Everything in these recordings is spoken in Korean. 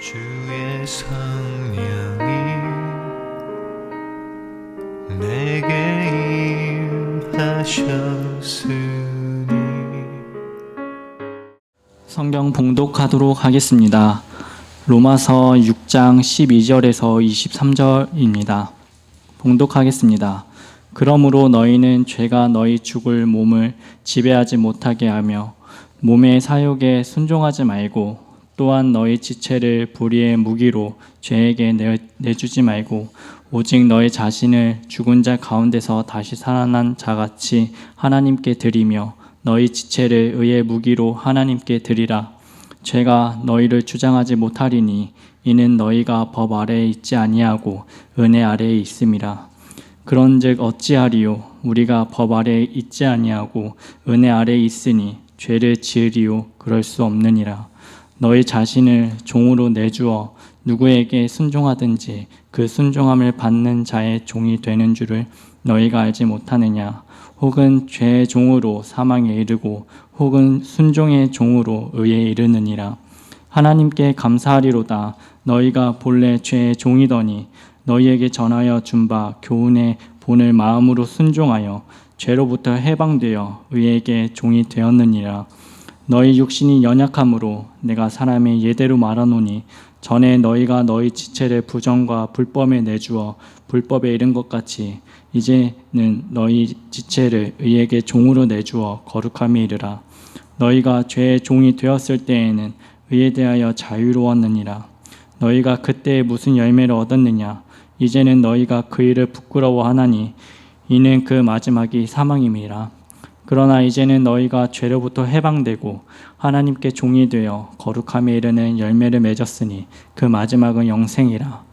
주의 성령이 내게 임하셨으니. 성경 봉독하도록 하겠습니다. 로마서 6장 12절에서 23절입니다. 봉독하겠습니다. 그러므로 너희는 죄가 너희 죽을 몸을 지배하지 못하게 하며 몸의 사욕에 순종하지 말고, 또한 너희 지체를 불의의 무기로 죄에게 내주지 말고, 오직 너희 자신을 죽은 자 가운데서 다시 살아난 자같이 하나님께 드리며 너희 지체를 의의 무기로 하나님께 드리라. 죄가 너희를 주장하지 못하리니 이는 너희가 법 아래에 있지 아니하고 은혜 아래에 있음이라. 그런즉 어찌하리요? 우리가 법 아래에 있지 아니하고 은혜 아래에 있으니 죄를 지으리요? 그럴 수 없느니라. 너희 자신을 종으로 내주어 누구에게 순종하든지 그 순종함을 받는 자의 종이 되는 줄을 너희가 알지 못하느냐? 혹은 죄의 종으로 사망에 이르고 혹은 순종의 종으로 의에 이르느니라. 하나님께 감사하리로다. 너희가 본래 죄의 종이더니 너희에게 전하여 준 바 교훈의 본을 마음으로 순종하여 죄로부터 해방되어 의에게 종이 되었느니라. 너희 육신이 연약함으로 내가 사람의 예대로 말하노니, 전에 너희가 너희 지체를 부정과 불법에 내주어 불법에 이른 것 같이 이제는 너희 지체를 의에게 종으로 내주어 거룩함에 이르라. 너희가 죄의 종이 되었을 때에는 의에 대하여 자유로웠느니라. 너희가 그때 무슨 열매를 얻었느냐? 이제는 너희가 그 일을 부끄러워하나니 이는 그 마지막이 사망임이라. 그러나 이제는 너희가 죄로부터 해방되고 하나님께 종이 되어 거룩함에 이르는 열매를 맺었으니 그 마지막은 영생이라.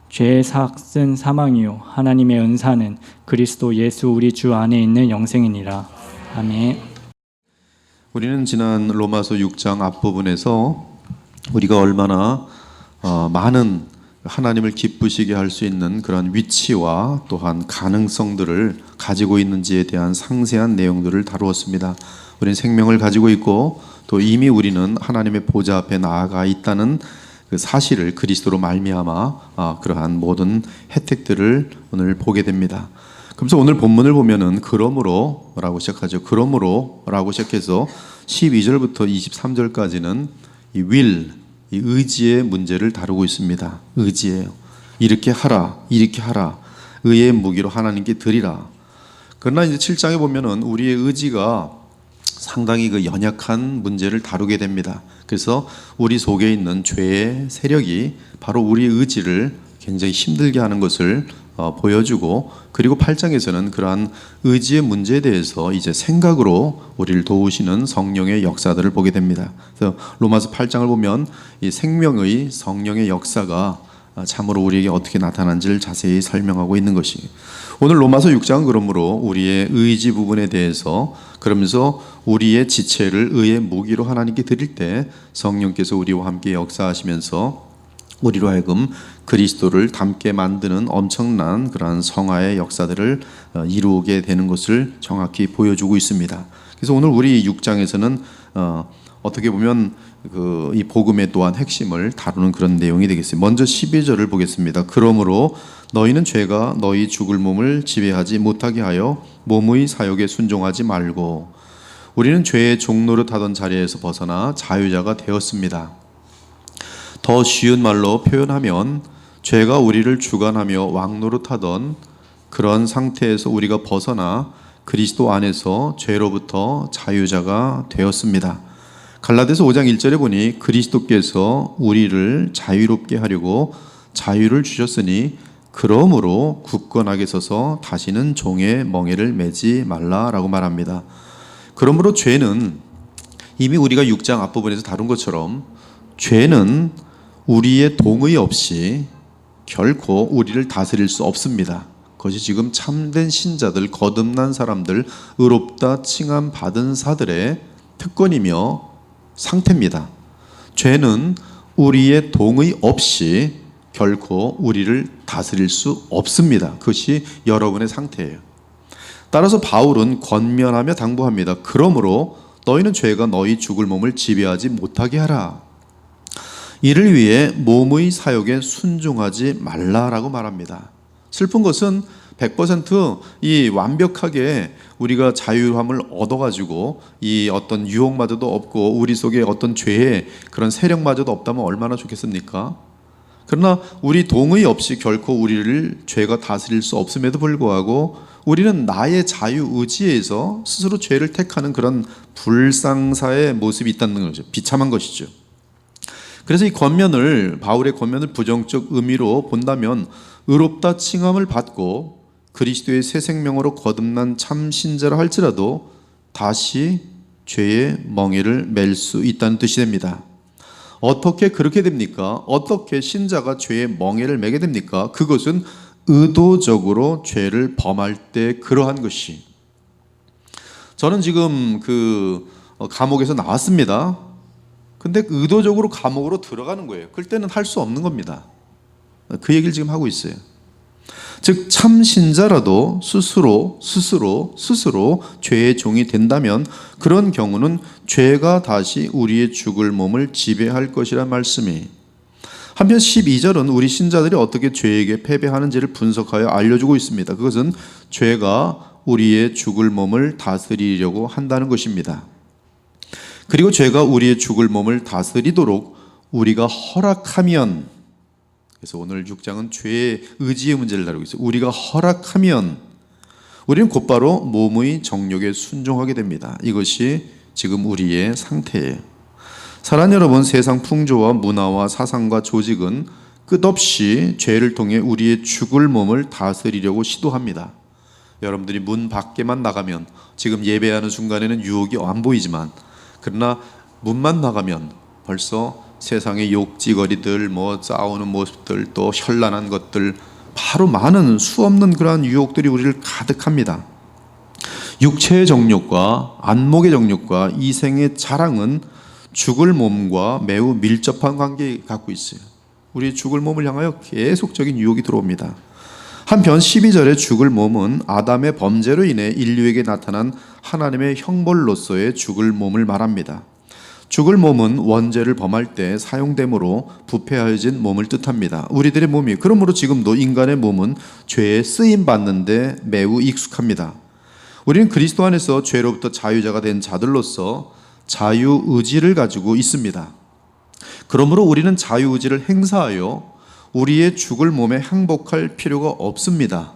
죄의 삭은 사망이요 하나님의 은사는 그리스도 예수 우리 주 안에 있는 영생이니라. 아멘. 우리는 지난 로마서 6장 앞부분에서 우리가 얼마나 많은 하나님을 기쁘시게 할 수 있는 그런 위치와 또한 가능성들을 가지고 있는지에 대한 상세한 내용들을 다루었습니다. 우리는 생명을 가지고 있고 또 이미 우리는 하나님의 보좌 앞에 나아가 있다는 그 사실을 그리스도로 말미암아 그러한 모든 혜택들을 오늘 보게 됩니다. 그래서 오늘 본문을 보면은 그러므로라고 시작하죠. 그러므로라고 시작해서 12절부터 23절까지는 이 will, 이 의지의 문제를 다루고 있습니다. 의지예요. 이렇게 하라, 이렇게 하라. 의의 무기로 하나님께 드리라. 그러나 이제 7장에 보면은 우리의 의지가 상당히 그 연약한 문제를 다루게 됩니다. 그래서 우리 속에 있는 죄의 세력이 바로 우리의 의지를 굉장히 힘들게 하는 것을 보여주고, 그리고 8장에서는 그러한 의지의 문제에 대해서 이제 생각으로 우리를 도우시는 성령의 역사들을 보게 됩니다. 그래서 로마서 8장을 보면 이 생명의 성령의 역사가 참으로 우리에게 어떻게 나타난지를 자세히 설명하고 있는 것이에요. 오늘 로마서 6장은 그러므로 우리의 의지 부분에 대해서, 그러면서 우리의 지체를 의의 무기로 하나님께 드릴 때 성령께서 우리와 함께 역사하시면서 우리로 하여금 그리스도를 닮게 만드는 엄청난 그러한 성화의 역사들을 이루게 되는 것을 정확히 보여주고 있습니다. 그래서 오늘 우리 6장에서는 어떻게 보면 이 복음의 또한 핵심을 다루는 그런 내용이 되겠습니다. 먼저 12절을 보겠습니다. 그러므로 너희는 죄가 너희 죽을 몸을 지배하지 못하게 하여 몸의 사욕에 순종하지 말고, 우리는 죄의 종노릇하던 자리에서 벗어나 자유자가 되었습니다. 더 쉬운 말로 표현하면 죄가 우리를 주관하며 왕노릇하던 그런 상태에서 우리가 벗어나 그리스도 안에서 죄로부터 자유자가 되었습니다. 갈라디아서 5장 1절에 보니 그리스도께서 우리를 자유롭게 하려고 자유를 주셨으니 그러므로 굳건하게 서서 다시는 종의 멍에를 매지 말라라고 말합니다. 그러므로 죄는 이미 우리가 6장 앞부분에서 다룬 것처럼 죄는 우리의 동의 없이 결코 우리를 다스릴 수 없습니다. 그것이 지금 참된 신자들, 거듭난 사람들, 의롭다 칭함 받은 사들의 특권이며 상태입니다. 죄는 우리의 동의 없이 결코 우리를 다스릴 수 없습니다. 그것이 여러분의 상태예요. 따라서 바울은 권면하며 당부합니다. 그러므로 너희는 죄가 너희 죽을 몸을 지배하지 못하게 하라. 이를 위해 몸의 사욕에 순종하지 말라라고 말합니다. 슬픈 것은 100% 완벽하게 우리가 자유함을 얻어가지고 이 어떤 유혹마저도 없고 우리 속에 어떤 죄의 그런 세력마저도 없다면 얼마나 좋겠습니까? 그러나 우리 동의 없이 결코 우리를 죄가 다스릴 수 없음에도 불구하고 우리는 나의 자유의지에서 스스로 죄를 택하는 그런 불상사의 모습이 있다는 거죠. 비참한 것이죠. 그래서 이 권면을, 바울의 권면을 부정적 의미로 본다면 의롭다 칭함을 받고 그리스도의 새 생명으로 거듭난 참 신자라 할지라도 다시 죄의 멍에를 맬 수 있다는 뜻이 됩니다. 어떻게 그렇게 됩니까? 어떻게 신자가 죄의 멍에를 매게 됩니까? 그것은 의도적으로 죄를 범할 때 그러한 것이. 저는 지금 감옥에서 나왔습니다. 근데 의도적으로 감옥으로 들어가는 거예요. 그럴 때는 할 수 없는 겁니다. 그 얘기를 지금 하고 있어요. 즉 참 신자라도 스스로 죄의 종이 된다면 그런 경우는 죄가 다시 우리의 죽을 몸을 지배할 것이란 말씀이. 한편 12절은 우리 신자들이 어떻게 죄에게 패배하는지를 분석하여 알려주고 있습니다. 그것은 죄가 우리의 죽을 몸을 다스리려고 한다는 것입니다. 그리고 죄가 우리의 죽을 몸을 다스리도록 우리가 허락하면, 그래서 오늘 6장은 죄의 의지의 문제를 다루고 있어요. 우리가 허락하면 우리는 곧바로 몸의 정욕에 순종하게 됩니다. 이것이 지금 우리의 상태예요. 사랑하는 여러분, 세상 풍조와 문화와 사상과 조직은 끝없이 죄를 통해 우리의 죽을 몸을 다스리려고 시도합니다. 여러분들이 문 밖에만 나가면, 지금 예배하는 순간에는 유혹이 안 보이지만, 그러나 문만 나가면 벌써 세상의 욕지거리들, 싸우는 모습들, 또 현란한 것들, 바로 많은 수없는 그러한 유혹들이 우리를 가득합니다. 육체의 정욕과 안목의 정욕과 이생의 자랑은 죽을 몸과 매우 밀접한 관계를 갖고 있어요. 우리 죽을 몸을 향하여 계속적인 유혹이 들어옵니다. 한편 12절의 죽을 몸은 아담의 범죄로 인해 인류에게 나타난 하나님의 형벌로서의 죽을 몸을 말합니다. 죽을 몸은 원죄를 범할 때 사용됨으로 부패하여진 몸을 뜻합니다. 우리들의 몸이, 그러므로 지금도 인간의 몸은 죄에 쓰임받는 데 매우 익숙합니다. 우리는 그리스도 안에서 죄로부터 자유자가 된 자들로서 자유의지를 가지고 있습니다. 그러므로 우리는 자유의지를 행사하여 우리의 죽을 몸에 항복할 필요가 없습니다.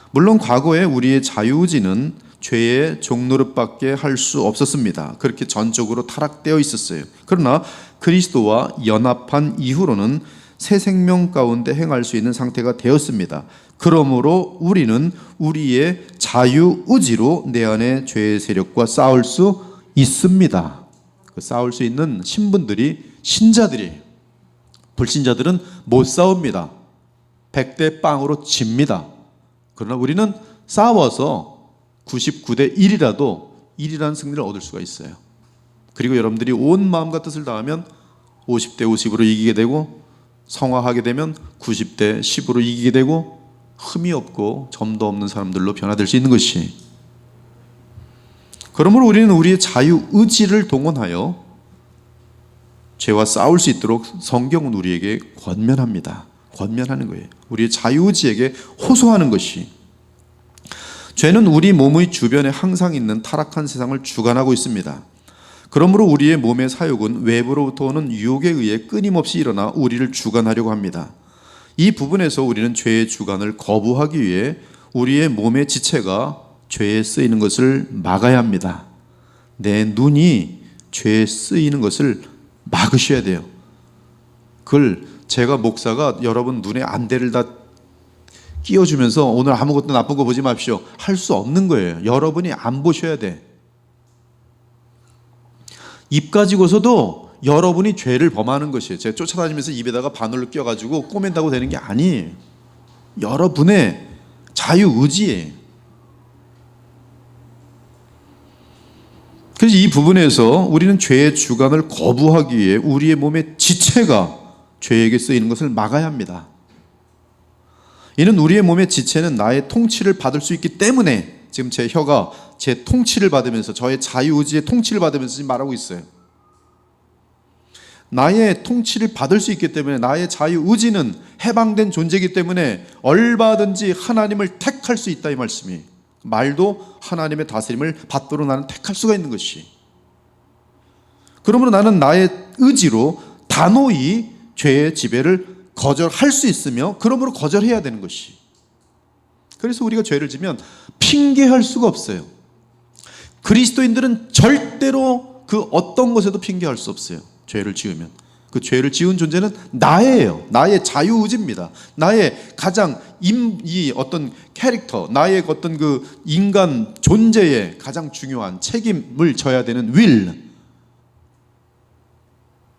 물론 과거에 우리의 자유의지는 죄의 종노릇밖에 할 수 없었습니다. 그렇게 전적으로 타락되어 있었어요. 그러나 그리스도와 연합한 이후로는 새 생명 가운데 행할 수 있는 상태가 되었습니다. 그러므로 우리는 우리의 자유의지로 내 안의 죄의 세력과 싸울 수 있습니다. 싸울 수 있는 신분들이 신자들이에요. 불신자들은 못 싸웁니다. 100대 0으로 집니다. 그러나 우리는 싸워서 99대 1이라도 1이라는 승리를 얻을 수가 있어요. 그리고 여러분들이 온 마음과 뜻을 다하면 50대 50으로 이기게 되고, 성화하게 되면 90대 10으로 이기게 되고, 흠이 없고 점도 없는 사람들로 변화될 수 있는 것이. 그러므로 우리는 우리의 자유의지를 동원하여 죄와 싸울 수 있도록 성경은 우리에게 권면합니다. 권면하는 거예요. 우리의 자유의지에게 호소하는 것이. 죄는 우리 몸의 주변에 항상 있는 타락한 세상을 주관하고 있습니다. 그러므로 우리의 몸의 사욕은 외부로부터 오는 유혹에 의해 끊임없이 일어나 우리를 주관하려고 합니다. 이 부분에서 우리는 죄의 주관을 거부하기 위해 우리의 몸의 지체가 죄에 쓰이는 것을 막아야 합니다. 내 눈이 죄에 쓰이는 것을 막으셔야 돼요. 그걸 제가 목사가 여러분 눈에 안대를 다 끼워주면서 오늘 아무것도 나쁜 거 보지 마십시오, 할 수 없는 거예요. 여러분이 안 보셔야 돼. 입 가지고서도 여러분이 죄를 범하는 것이에요. 제가 쫓아다니면서 입에다가 바늘로 끼워가지고 꼬맨다고 되는 게 아니에요. 여러분의 자유의지예요. 그래서 이 부분에서 우리는 죄의 주관을 거부하기 위해 우리의 몸의 지체가 죄에게 쓰이는 것을 막아야 합니다. 이는 우리의 몸의 지체는 나의 통치를 받을 수 있기 때문에 지금 제 혀가 제 통치를 받으면서, 저의 자유의지의 통치를 받으면서 지금 말하고 있어요. 나의 통치를 받을 수 있기 때문에 나의 자유의지는 해방된 존재이기 때문에 얼마든지 하나님을 택할 수 있다 이 말씀이. 말도 하나님의 다스림을 받도록 나는 택할 수가 있는 것이. 그러므로 나는 나의 의지로 단호히 죄의 지배를 거절할 수 있으며 그러므로 거절해야 되는 것이. 그래서 우리가 죄를 지면 핑계할 수가 없어요. 그리스도인들은 절대로 그 어떤 것에도 핑계할 수 없어요. 죄를 지으면. 그 죄를 지은 존재는 나예요. 나의 자유의지입니다. 나의 가장 이 어떤 캐릭터, 나의 어떤 그 인간 존재의 가장 중요한 책임을 져야 되는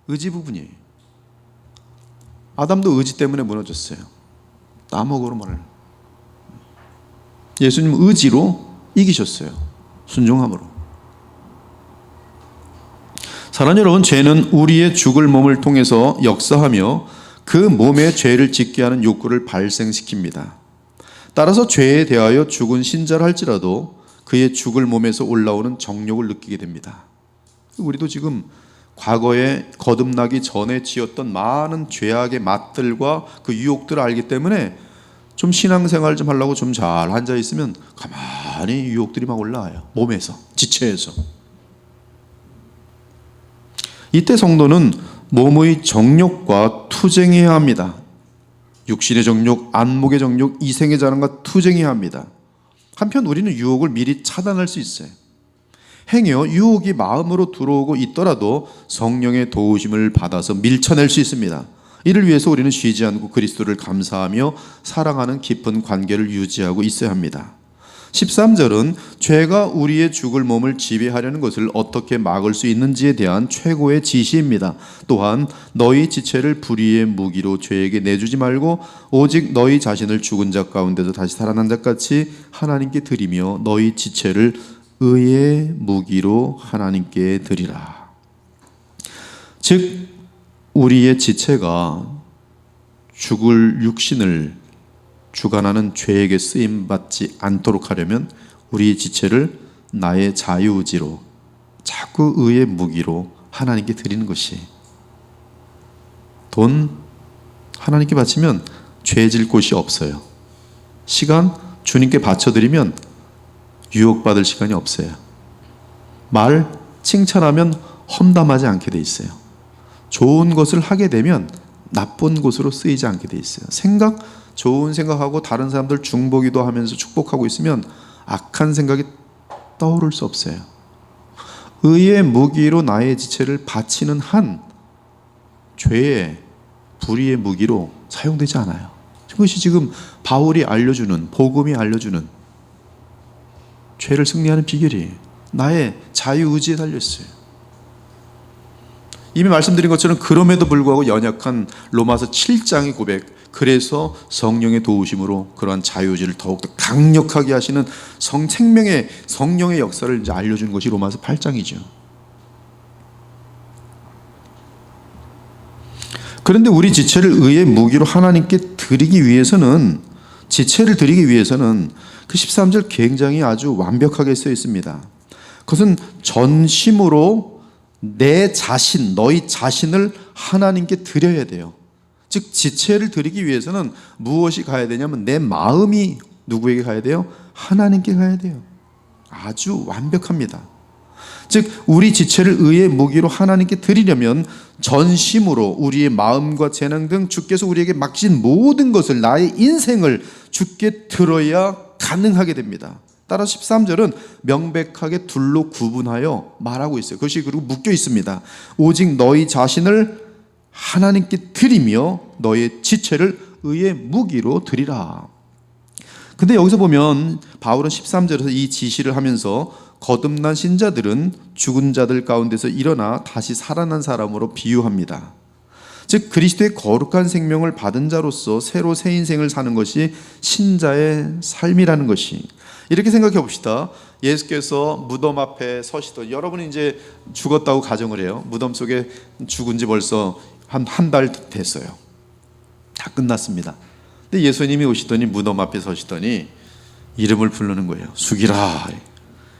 의지 부분이에요. 아담도 의지 때문에 무너졌어요. 나무으로 말을. 예수님 의지로 이기셨어요. 순종함으로. 사랑하는 여러분, 죄는 우리의 죽을 몸을 통해서 역사하며 그 몸에 죄를 짓게 하는 욕구를 발생시킵니다. 따라서 죄에 대하여 죽은 신자를 할지라도 그의 죽을 몸에서 올라오는 정욕을 느끼게 됩니다. 우리도 지금 과거에 거듭나기 전에 지었던 많은 죄악의 맛들과 그 유혹들을 알기 때문에 좀 신앙생활 좀 하려고 좀 잘 앉아 있으면 가만히 유혹들이 막 올라와요. 몸에서, 지체에서. 이때 성도는 몸의 정욕과 투쟁해야 합니다. 육신의 정욕, 안목의 정욕, 이생의 자랑과 투쟁해야 합니다. 한편 우리는 유혹을 미리 차단할 수 있어요. 행여 유혹이 마음으로 들어오고 있더라도 성령의 도우심을 받아서 밀쳐낼 수 있습니다. 이를 위해서 우리는 쉬지 않고 그리스도를 감사하며 사랑하는 깊은 관계를 유지하고 있어야 합니다. 13절은 죄가 우리의 죽을 몸을 지배하려는 것을 어떻게 막을 수 있는지에 대한 최고의 지시입니다. 또한 너희 지체를 불의의 무기로 죄에게 내주지 말고 오직 너희 자신을 죽은 자 가운데서 다시 살아난 자같이 하나님께 드리며 너희 지체를 의의 무기로 하나님께 드리라. 즉 우리의 지체가 죽을 육신을 주관하는 죄에게 쓰임받지 않도록 하려면 우리의 지체를 나의 자유의지로 자꾸 의의 무기로 하나님께 드리는 것이. 돈 하나님께 바치면 죄 질 곳이 없어요. 시간 주님께 바쳐드리면 유혹받을 시간이 없어요. 말 칭찬하면 험담하지 않게 돼 있어요. 좋은 것을 하게 되면 나쁜 곳으로 쓰이지 않게 돼 있어요. 좋은 생각하고 다른 사람들 중보기도 하면서 축복하고 있으면 악한 생각이 떠오를 수 없어요. 의의 무기로 나의 지체를 바치는 한 죄의 불의의 무기로 사용되지 않아요. 그것이 지금 바울이 알려주는, 복음이 알려주는 죄를 승리하는 비결이에요. 나의 자유의지에 달려있어요. 이미 말씀드린 것처럼 그럼에도 불구하고 연약한 로마서 7장의 고백, 그래서 성령의 도우심으로 그러한 자유의지를 더욱더 강력하게 하시는 생명의 성령의 역사를 이제 알려주는 것이 로마서 8장이죠. 그런데 우리 지체를 의의 무기로 하나님께 드리기 위해서는, 지체를 드리기 위해서는 그 13절 굉장히 아주 완벽하게 써 있습니다. 그것은 전심으로 내 자신, 너희 자신을 하나님께 드려야 돼요. 즉 지체를 드리기 위해서는 무엇이 가야 되냐면 내 마음이 누구에게 가야 돼요? 하나님께 가야 돼요. 아주 완벽합니다. 즉 우리 지체를 의의 무기로 하나님께 드리려면 전심으로 우리의 마음과 재능 등 주께서 우리에게 맡기신 모든 것을, 나의 인생을 주께 들어야 가능하게 됩니다. 따라 13절은 명백하게 둘로 구분하여 말하고 있어요. 그것이 그리고 묶여 있습니다. 오직 너희 자신을 하나님께 드리며 너의 지체를 의의 무기로 드리라. 근데 여기서 보면 바울은 13절에서 이 지시를 하면서 거듭난 신자들은 죽은 자들 가운데서 일어나 다시 살아난 사람으로 비유합니다. 즉 그리스도의 거룩한 생명을 받은 자로서 새로 새 인생을 사는 것이 신자의 삶이라는 것이. 이렇게 생각해 봅시다. 예수께서 무덤 앞에 서시던, 여러분이 이제 죽었다고 가정을 해요. 무덤 속에 죽은 지 벌써 한 달 됐어요. 다 끝났습니다. 근데 예수님이 오시더니 무덤 앞에 서시더니 이름을 부르는 거예요. 죽이라.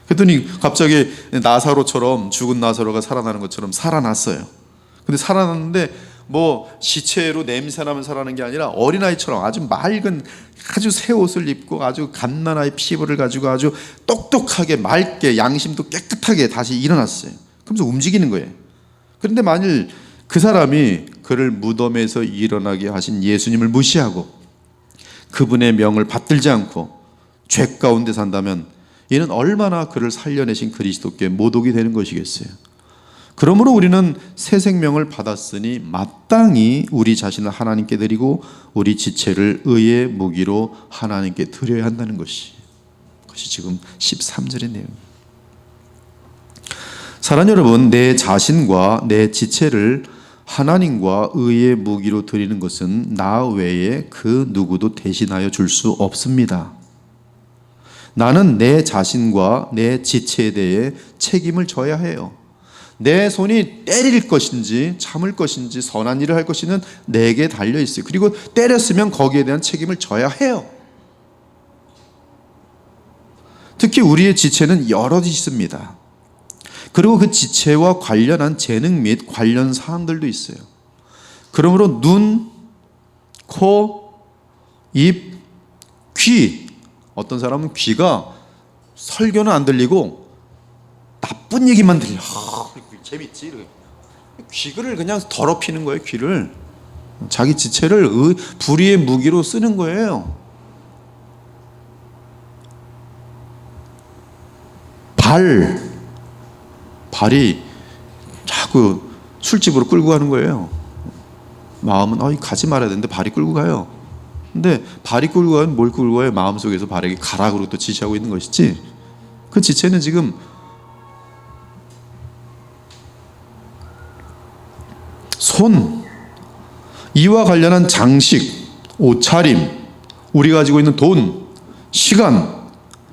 그랬더니 갑자기 나사로처럼, 죽은 나사로가 살아나는 것처럼 살아났어요. 근데 살아났는데 뭐 시체로 냄새나면 살아나는 게 아니라 어린아이처럼 아주 맑은, 아주 새 옷을 입고 아주 갓난아이 피부를 가지고 아주 똑똑하게 맑게 양심도 깨끗하게 다시 일어났어요. 그러면서 움직이는 거예요. 그런데 만일 그 사람이 그를 무덤에서 일어나게 하신 예수님을 무시하고 그분의 명을 받들지 않고 죄 가운데 산다면 이는 얼마나 그를 살려내신 그리스도께 모독이 되는 것이겠어요. 그러므로 우리는 새 생명을 받았으니 마땅히 우리 자신을 하나님께 드리고 우리 지체를 의의 무기로 하나님께 드려야 한다는 것이 지금 13절의 내용입니다. 사랑하는 여러분, 내 자신과 내 지체를 하나님과 의의 무기로 드리는 것은 나 외에 그 누구도 대신하여 줄 수 없습니다. 나는 내 자신과 내 지체에 대해 책임을 져야 해요. 내 손이 때릴 것인지 참을 것인지 선한 일을 할 것인지는 내게 달려 있어요. 그리고 때렸으면 거기에 대한 책임을 져야 해요. 특히 우리의 지체는 여럿이 있습니다. 그리고 그 지체와 관련한 재능 및 관련 사항들도 있어요. 그러므로 눈, 코, 입, 귀. 어떤 사람은 귀가 설교는 안 들리고 나쁜 얘기만 들려. 재밌지. 귀를 그냥 더럽히는 거예요. 귀를. 자기 지체를 불의의 무기로 쓰는 거예요. 발이 자꾸 술집으로 끌고 가는 거예요. 마음은 가지 말아야 되는데 발이 끌고 가요. 근데 발이 끌고 가면 뭘 끌고 가요? 마음속에서 발에게 가라고 또 지시하고 있는 것이지. 그 지체는 지금 손, 이와 관련한 장식, 옷차림, 우리가 가지고 있는 돈, 시간,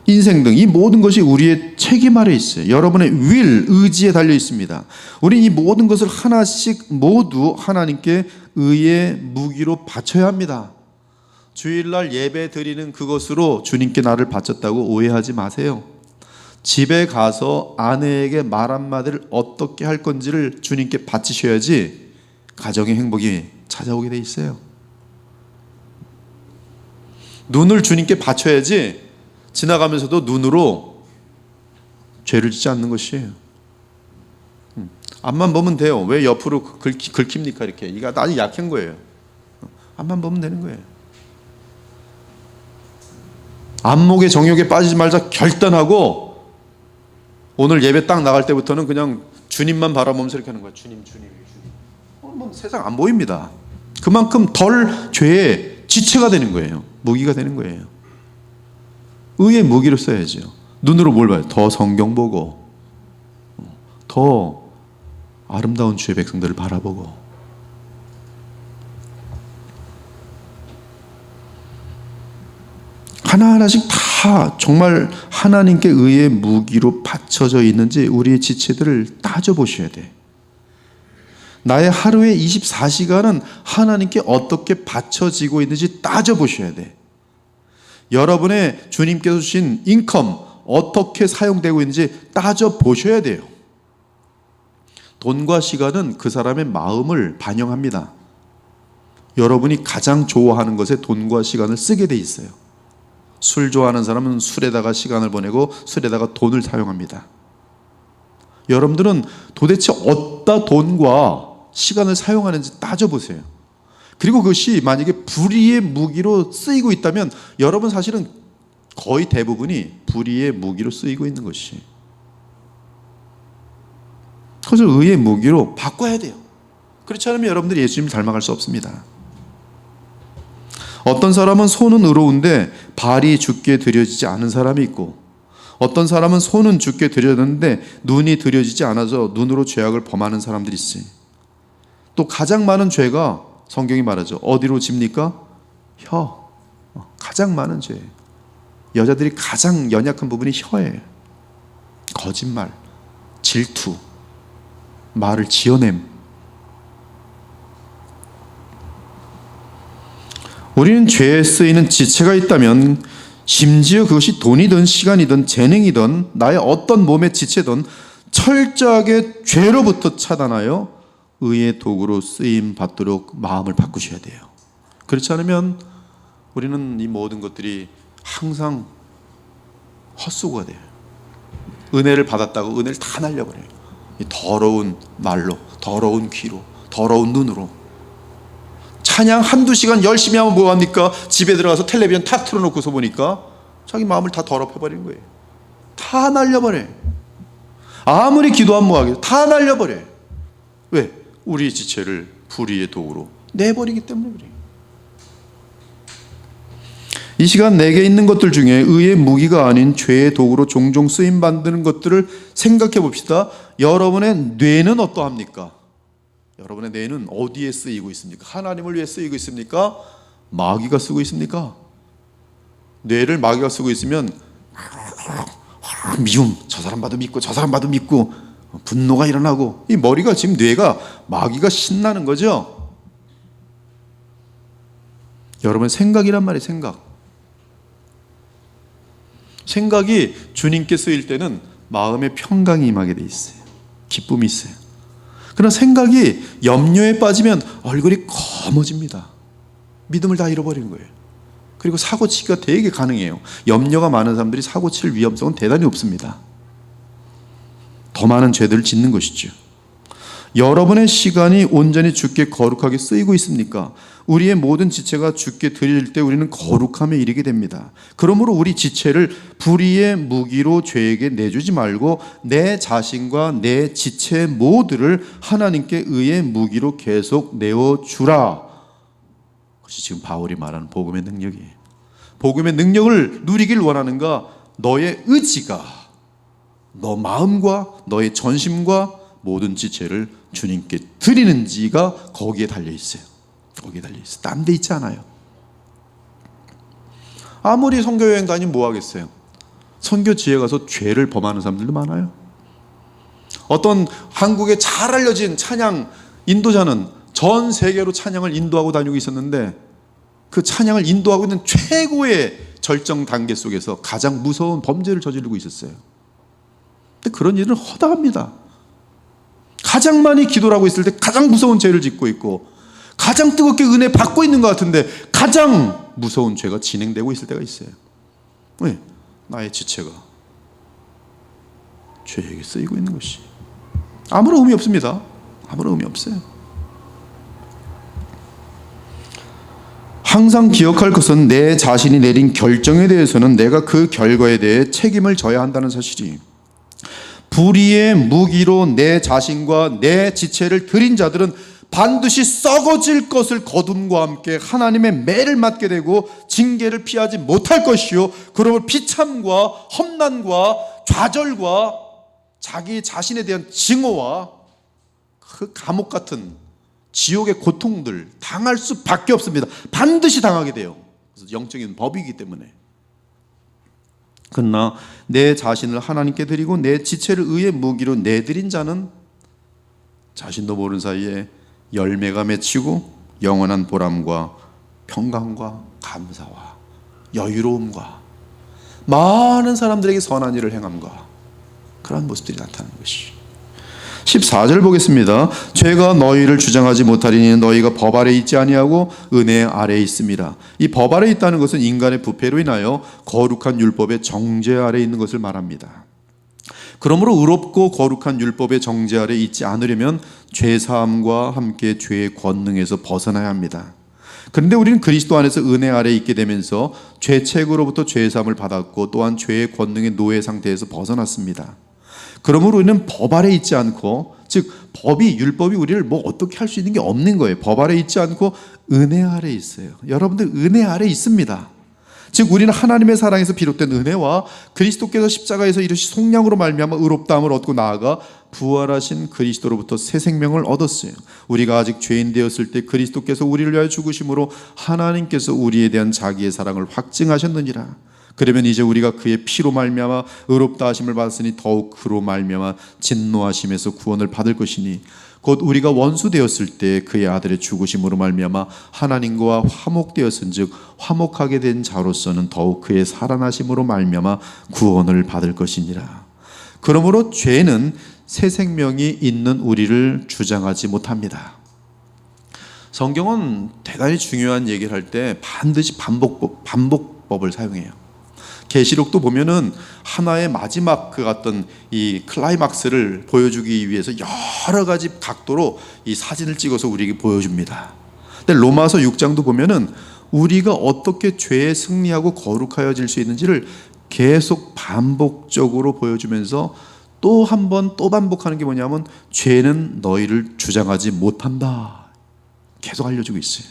인생 등 이 모든 것이 우리의 책임 아래 있어요. 여러분의 윌, 의지에 달려 있습니다. 우리는 이 모든 것을 하나씩 모두 하나님께 의의 무기로 바쳐야 합니다. 주일날 예배 드리는 그것으로 주님께 나를 바쳤다고 오해하지 마세요. 집에 가서 아내에게 말 한마디를 어떻게 할 건지를 주님께 바치셔야지 가정의 행복이 찾아오게 돼 있어요. 눈을 주님께 바쳐야지 지나가면서도 눈으로 죄를 짓지 않는 것이에요. 앞만 보면 돼요. 왜 옆으로 긁힙니까? 이렇게. 이게 아주 약한 거예요. 앞만 보면 되는 거예요. 안목의 정욕에 빠지지 말자 결단하고 오늘 예배 딱 나갈 때부터는 그냥 주님만 바라보면서 이렇게 하는 거예요. 주님. 뭐 세상 안 보입니다. 그만큼 덜 죄의 지체가 되는 거예요. 무기가 되는 거예요. 의의 무기로 써야죠. 눈으로 뭘 봐요? 더 성경 보고 더 아름다운 주의 백성들을 바라보고 하나하나씩 다 정말 하나님께 의의 무기로 받쳐져 있는지 우리의 지체들을 따져보셔야 돼. 나의 하루의 24시간은 하나님께 어떻게 받쳐지고 있는지 따져보셔야 돼. 여러분의 주님께서 주신 인컴 어떻게 사용되고 있는지 따져보셔야 돼요. 돈과 시간은 그 사람의 마음을 반영합니다. 여러분이 가장 좋아하는 것에 돈과 시간을 쓰게 돼 있어요. 술 좋아하는 사람은 술에다가 시간을 보내고 술에다가 돈을 사용합니다. 여러분들은 도대체 어디다 돈과 시간을 사용하는지 따져보세요. 그리고 그것이 만약에 불의의 무기로 쓰이고 있다면 여러분 사실은 거의 대부분이 불의의 무기로 쓰이고 있는 것이. 그것을 의의 무기로 바꿔야 돼요. 그렇지 않으면 여러분들이 예수님을 닮아갈 수 없습니다. 어떤 사람은 손은 의로운데 발이 주께 드려지지 않은 사람이 있고 어떤 사람은 손은 주께 드려졌는데 눈이 드려지지 않아서 눈으로 죄악을 범하는 사람들이 있어요. 또 가장 많은 죄가 성경이 말하죠. 어디로 집니까? 혀. 가장 많은 죄. 여자들이 가장 연약한 부분이 혀예요. 거짓말, 질투, 말을 지어냄. 우리는 죄에 쓰이는 지체가 있다면 심지어 그것이 돈이든 시간이든 재능이든 나의 어떤 몸의 지체든 철저하게 죄로부터 차단하여 의의 도구로 쓰임 받도록 마음을 바꾸셔야 돼요. 그렇지 않으면 우리는 이 모든 것들이 항상 헛수고가 돼요. 은혜를 받았다고 은혜를 다 날려버려요. 이 더러운 말로, 더러운 귀로, 더러운 눈으로. 찬양 한두 시간 열심히 하면 뭐합니까? 집에 들어가서 텔레비전 탁 틀어놓고서 보니까 자기 마음을 다 더럽혀버린 거예요. 다 날려버려요. 아무리 기도하면 뭐하겠어요? 다 날려버려요. 왜? 우리의 지체를 불의의 도구로 내버리기 때문에 그래요. 이 시간 내게 있는 것들 중에 의의 무기가 아닌 죄의 도구로 종종 쓰임받는 것들을 생각해 봅시다. 여러분의 뇌는 어떠합니까? 여러분의 뇌는 어디에 쓰이고 있습니까? 하나님을 위해 쓰이고 있습니까? 마귀가 쓰고 있습니까? 뇌를 마귀가 쓰고 있으면 미움, 저 사람 봐도 믿고 저 사람 봐도 믿고 분노가 일어나고, 이 머리가 지금 뇌가 마귀가 신나는 거죠. 여러분 생각이란 말이에요. 생각이 주님께 쓰일 때는 마음에 평강이 임하게 돼 있어요. 기쁨이 있어요. 그러나 생각이 염려에 빠지면 얼굴이 검어집니다. 믿음을 다 잃어버리는 거예요. 그리고 사고치기가 되게 가능해요. 염려가 많은 사람들이 사고칠 위험성은 대단히 높습니다. 더 많은 죄들을 짓는 것이죠. 여러분의 시간이 온전히 주께 거룩하게 쓰이고 있습니까? 우리의 모든 지체가 주께 드릴 때 우리는 거룩함에 이르게 됩니다. 그러므로 우리 지체를 불의의 무기로 죄에게 내주지 말고 내 자신과 내 지체 모두를 하나님께 의의 무기로 계속 내어주라. 그것이 지금 바울이 말하는 복음의 능력이에요. 복음의 능력을 누리길 원하는가? 너의 의지가, 너 마음과 너의 전심과 모든 지체를 주님께 드리는지가 거기에 달려있어요. 거기에 달려있어요. 딴 데 있지 않아요. 아무리 선교여행 다니면 뭐 하겠어요? 선교지에 가서 죄를 범하는 사람들도 많아요. 어떤 한국에 잘 알려진 찬양 인도자는 전 세계로 찬양을 인도하고 다니고 있었는데, 그 찬양을 인도하고 있는 최고의 절정 단계 속에서 가장 무서운 범죄를 저지르고 있었어요. 근데 그런 일은 허다합니다. 가장 많이 기도를 하고 있을 때 가장 무서운 죄를 짓고 있고, 가장 뜨겁게 은혜 받고 있는 것 같은데 가장 무서운 죄가 진행되고 있을 때가 있어요. 왜? 나의 지체가 죄에게 쓰이고 있는 것이 아무런 의미 없습니다. 아무런 의미 없어요. 항상 기억할 것은 내 자신이 내린 결정에 대해서는 내가 그 결과에 대해 책임을 져야 한다는 사실이, 불의의 무기로 내 자신과 내 지체를 드린 자들은 반드시 썩어질 것을 거둠과 함께 하나님의 매를 맞게 되고 징계를 피하지 못할 것이요, 그러므로 비참과 험난과 좌절과 자기 자신에 대한 증오와 그 감옥 같은 지옥의 고통들 당할 수밖에 없습니다. 반드시 당하게 돼요. 그래서 영적인 법이기 때문에. 그러나 내 자신을 하나님께 드리고 내 지체를 의의 무기로 내드린 자는 자신도 모르는 사이에 열매가 맺히고 영원한 보람과 평강과 감사와 여유로움과 많은 사람들에게 선한 일을 행함과 그런 모습들이 나타나는 것이. 14절 보겠습니다. 죄가 너희를 주장하지 못하리니 너희가 법 아래 있지 아니하고 은혜 아래에 있습니다. 이 법 아래 있다는 것은 인간의 부패로 인하여 거룩한 율법의 정죄 아래 있는 것을 말합니다. 그러므로 의롭고 거룩한 율법의 정죄 아래 있지 않으려면 죄사함과 함께 죄의 권능에서 벗어나야 합니다. 그런데 우리는 그리스도 안에서 은혜 아래에 있게 되면서 죄책으로부터 죄사함을 받았고 또한 죄의 권능의 노예 상태에서 벗어났습니다. 그러므로 우리는 법 아래 있지 않고, 즉 율법이 우리를 뭐 어떻게 할 수 있는 게 없는 거예요. 법 아래 있지 않고 은혜 아래 있어요. 여러분들 은혜 아래 있습니다. 즉 우리는 하나님의 사랑에서 비롯된 은혜와 그리스도께서 십자가에서 이르신 속량으로 말미암아 의롭다함을 얻고 나아가 부활하신 그리스도로부터 새 생명을 얻었어요. 우리가 아직 죄인 되었을 때 그리스도께서 우리를 위하여 죽으심으로 하나님께서 우리에 대한 자기의 사랑을 확증하셨느니라. 그러면 이제 우리가 그의 피로 말미암아 의롭다 하심을 받았으니 더욱 그로 말미암아 진노하심에서 구원을 받을 것이니, 곧 우리가 원수 되었을 때 그의 아들의 죽으심으로 말미암아 하나님과 화목되었은즉 화목하게 된 자로서는 더욱 그의 살아나심으로 말미암아 구원을 받을 것이니라. 그러므로 죄는 새 생명이 있는 우리를 주장하지 못합니다. 성경은 대단히 중요한 얘기를 할 때 반드시 반복법을 사용해요. 계시록도 보면은 하나의 마지막 그 어떤 이 클라이막스를 보여주기 위해서 여러 가지 각도로 이 사진을 찍어서 우리에게 보여줍니다. 근데 로마서 6장도 보면은 우리가 어떻게 죄에 승리하고 거룩하여질 수 있는지를 계속 반복적으로 보여주면서 또 한 번 또 반복하는 게 뭐냐면 죄는 너희를 주장하지 못한다. 계속 알려주고 있어요.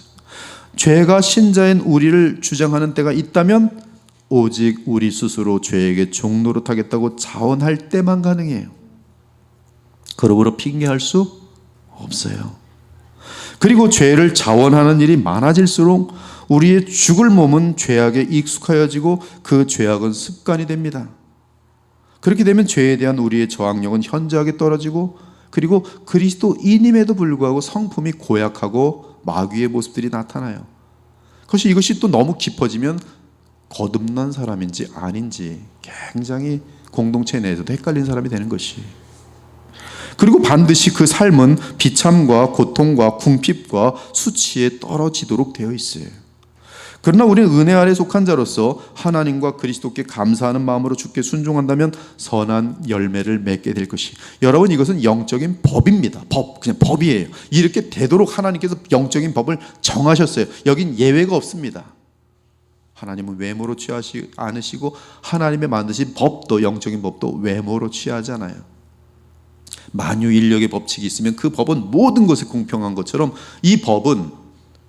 죄가 신자인 우리를 주장하는 때가 있다면 오직 우리 스스로 죄에게 종노릇하겠다고 자원할 때만 가능해요. 그러므로 핑계할 수 없어요. 그리고 죄를 자원하는 일이 많아질수록 우리의 죽을 몸은 죄악에 익숙하여지고 그 죄악은 습관이 됩니다. 그렇게 되면 죄에 대한 우리의 저항력은 현저하게 떨어지고 그리고 그리스도인임에도 불구하고 성품이 고약하고 마귀의 모습들이 나타나요. 이것이 또 너무 깊어지면 거듭난 사람인지 아닌지 굉장히 공동체 내에서도 헷갈린 사람이 되는 것이. 그리고 반드시 그 삶은 비참과 고통과 궁핍과 수치에 떨어지도록 되어 있어요. 그러나 우리는 은혜 아래 속한 자로서 하나님과 그리스도께 감사하는 마음으로 주께 순종한다면 선한 열매를 맺게 될 것이. 여러분, 이것은 영적인 법입니다. 그냥 법이에요. 이렇게 되도록 하나님께서 영적인 법을 정하셨어요. 여긴 예외가 없습니다. 하나님은 외모로 취하지 않으시고 하나님의 만드신 법도, 영적인 법도 외모로 취하지 않아요. 만유인력의 법칙이 있으면 그 법은 모든 것에 공평한 것처럼 이 법은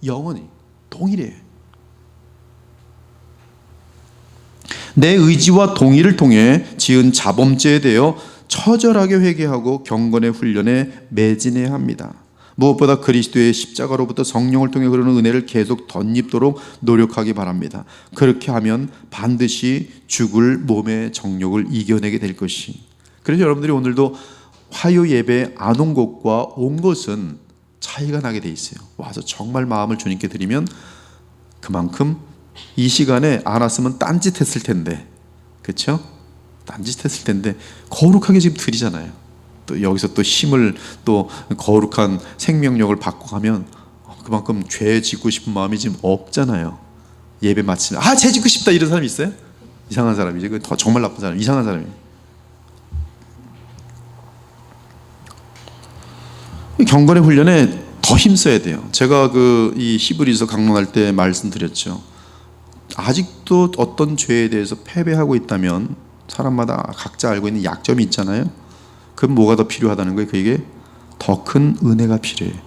영원히 동일해요. 내 의지와 동의를 통해 지은 자범죄에 대해 처절하게 회개하고 경건의 훈련에 매진해야 합니다. 무엇보다 그리스도의 십자가로부터 성령을 통해 흐르는 은혜를 계속 덧입도록 노력하기 바랍니다. 그렇게 하면 반드시 죽을 몸의 정욕을 이겨내게 될 것이. 그래서 여러분들이 오늘도 화요 예배에 안 온 것과 온 것은 차이가 나게 돼 있어요. 와서 정말 마음을 주님께 드리면 그만큼 이 시간에 안 왔으면 딴짓했을 텐데, 그렇죠? 딴짓했을 텐데 거룩하게 지금 드리잖아요. 또 여기서 또 힘을 또 거룩한 생명력을 받고 가면 그만큼 죄 짓고 싶은 마음이 지금 없잖아요. 예배 마치면 죄 짓고 싶다 이런 사람이 있어요? 이상한 사람이지. 그 정말 나쁜 사람, 이상한 사람이에요. 경건의 훈련에 더 힘써야 돼요. 제가 이 히브리서 강론할 때 말씀드렸죠. 아직도 어떤 죄에 대해서 패배하고 있다면 사람마다 각자 알고 있는 약점이 있잖아요. 그럼 뭐가 더 필요하다는 거예요? 그게 더 큰 은혜가 필요해요.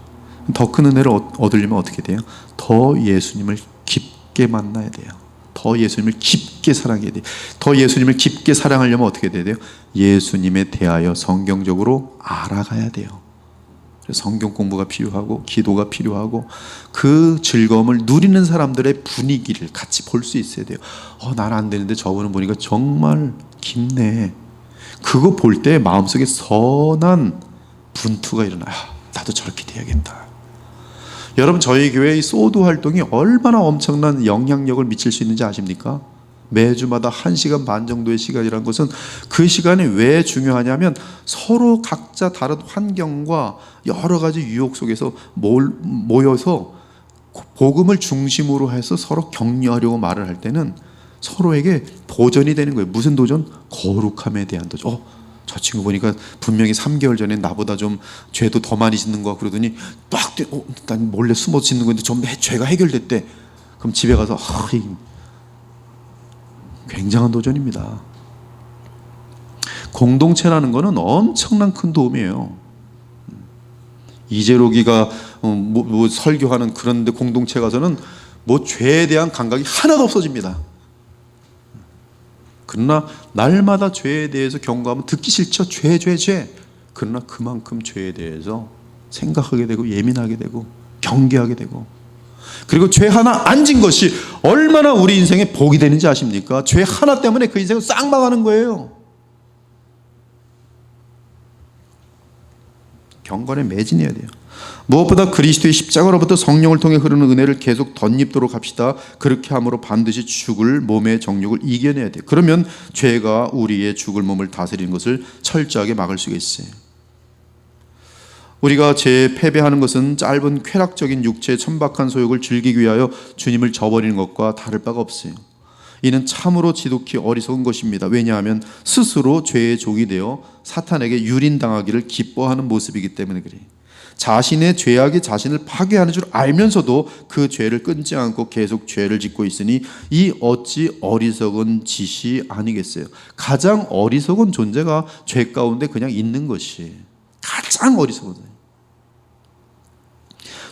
더 큰 은혜를 얻으려면 어떻게 돼요? 더 예수님을 깊게 만나야 돼요. 더 예수님을 깊게 사랑해야 돼요. 더 예수님을 깊게 사랑하려면 어떻게 돼야 돼요? 예수님에 대하여 성경적으로 알아가야 돼요. 성경 공부가 필요하고 기도가 필요하고 그 즐거움을 누리는 사람들의 분위기를 같이 볼 수 있어야 돼요. 난 안 되는데 저분은 보니까 정말 깊네. 그거 볼 때 마음속에 선한 분투가 일어나요. 나도 저렇게 돼야겠다. 여러분, 저희 교회의 소도 활동이 얼마나 엄청난 영향력을 미칠 수 있는지 아십니까? 매주마다 1시간 반 정도의 시간이라는 것은 그 시간이 왜 중요하냐면 서로 각자 다른 환경과 여러 가지 유혹 속에서 모여서 복음을 중심으로 해서 서로 격려하려고 말을 할 때는 서로에게 도전이 되는 거예요. 무슨 도전? 거룩함에 대한 도전. 저 친구 보니까 분명히 3개월 전에 나보다 좀 죄도 더 많이 짓는 거 같고 그러더니 난 몰래 숨어 짓는 건데 좀 죄가 해결됐대. 그럼 집에 가서 굉장한 도전입니다. 공동체라는 것은 엄청난 큰 도움이에요. 이재록이가 설교하는 그런데 공동체 가서는 죄에 대한 감각이 하나도 없어집니다. 그러나 날마다 죄에 대해서 경고하면 듣기 싫죠. 죄. 그러나 그만큼 죄에 대해서 생각하게 되고 예민하게 되고 경계하게 되고, 그리고 죄 하나 안 진 것이 얼마나 우리 인생에 복이 되는지 아십니까? 죄 하나 때문에 그 인생은 싹 망하는 거예요. 경건에 매진해야 돼요. 무엇보다 그리스도의 십자가로부터 성령을 통해 흐르는 은혜를 계속 덧입도록 합시다. 그렇게 함으로 반드시 죽을 몸의 정욕을 이겨내야 돼요. 그러면 죄가 우리의 죽을 몸을 다스리는 것을 철저하게 막을 수가 있어요. 우리가 죄에 패배하는 것은 짧은 쾌락적인 육체의 천박한 소욕을 즐기기 위하여 주님을 저버리는 것과 다를 바가 없어요. 이는 참으로 지독히 어리석은 것입니다. 왜냐하면 스스로 죄의 종이 되어 사탄에게 유린당하기를 기뻐하는 모습이기 때문에 그래요. 자신의 죄악이 자신을 파괴하는 줄 알면서도 그 죄를 끊지 않고 계속 죄를 짓고 있으니 이 어찌 어리석은 짓이 아니겠어요. 가장 어리석은 존재가 죄 가운데 그냥 있는 것이 가장 어리석은 거예요.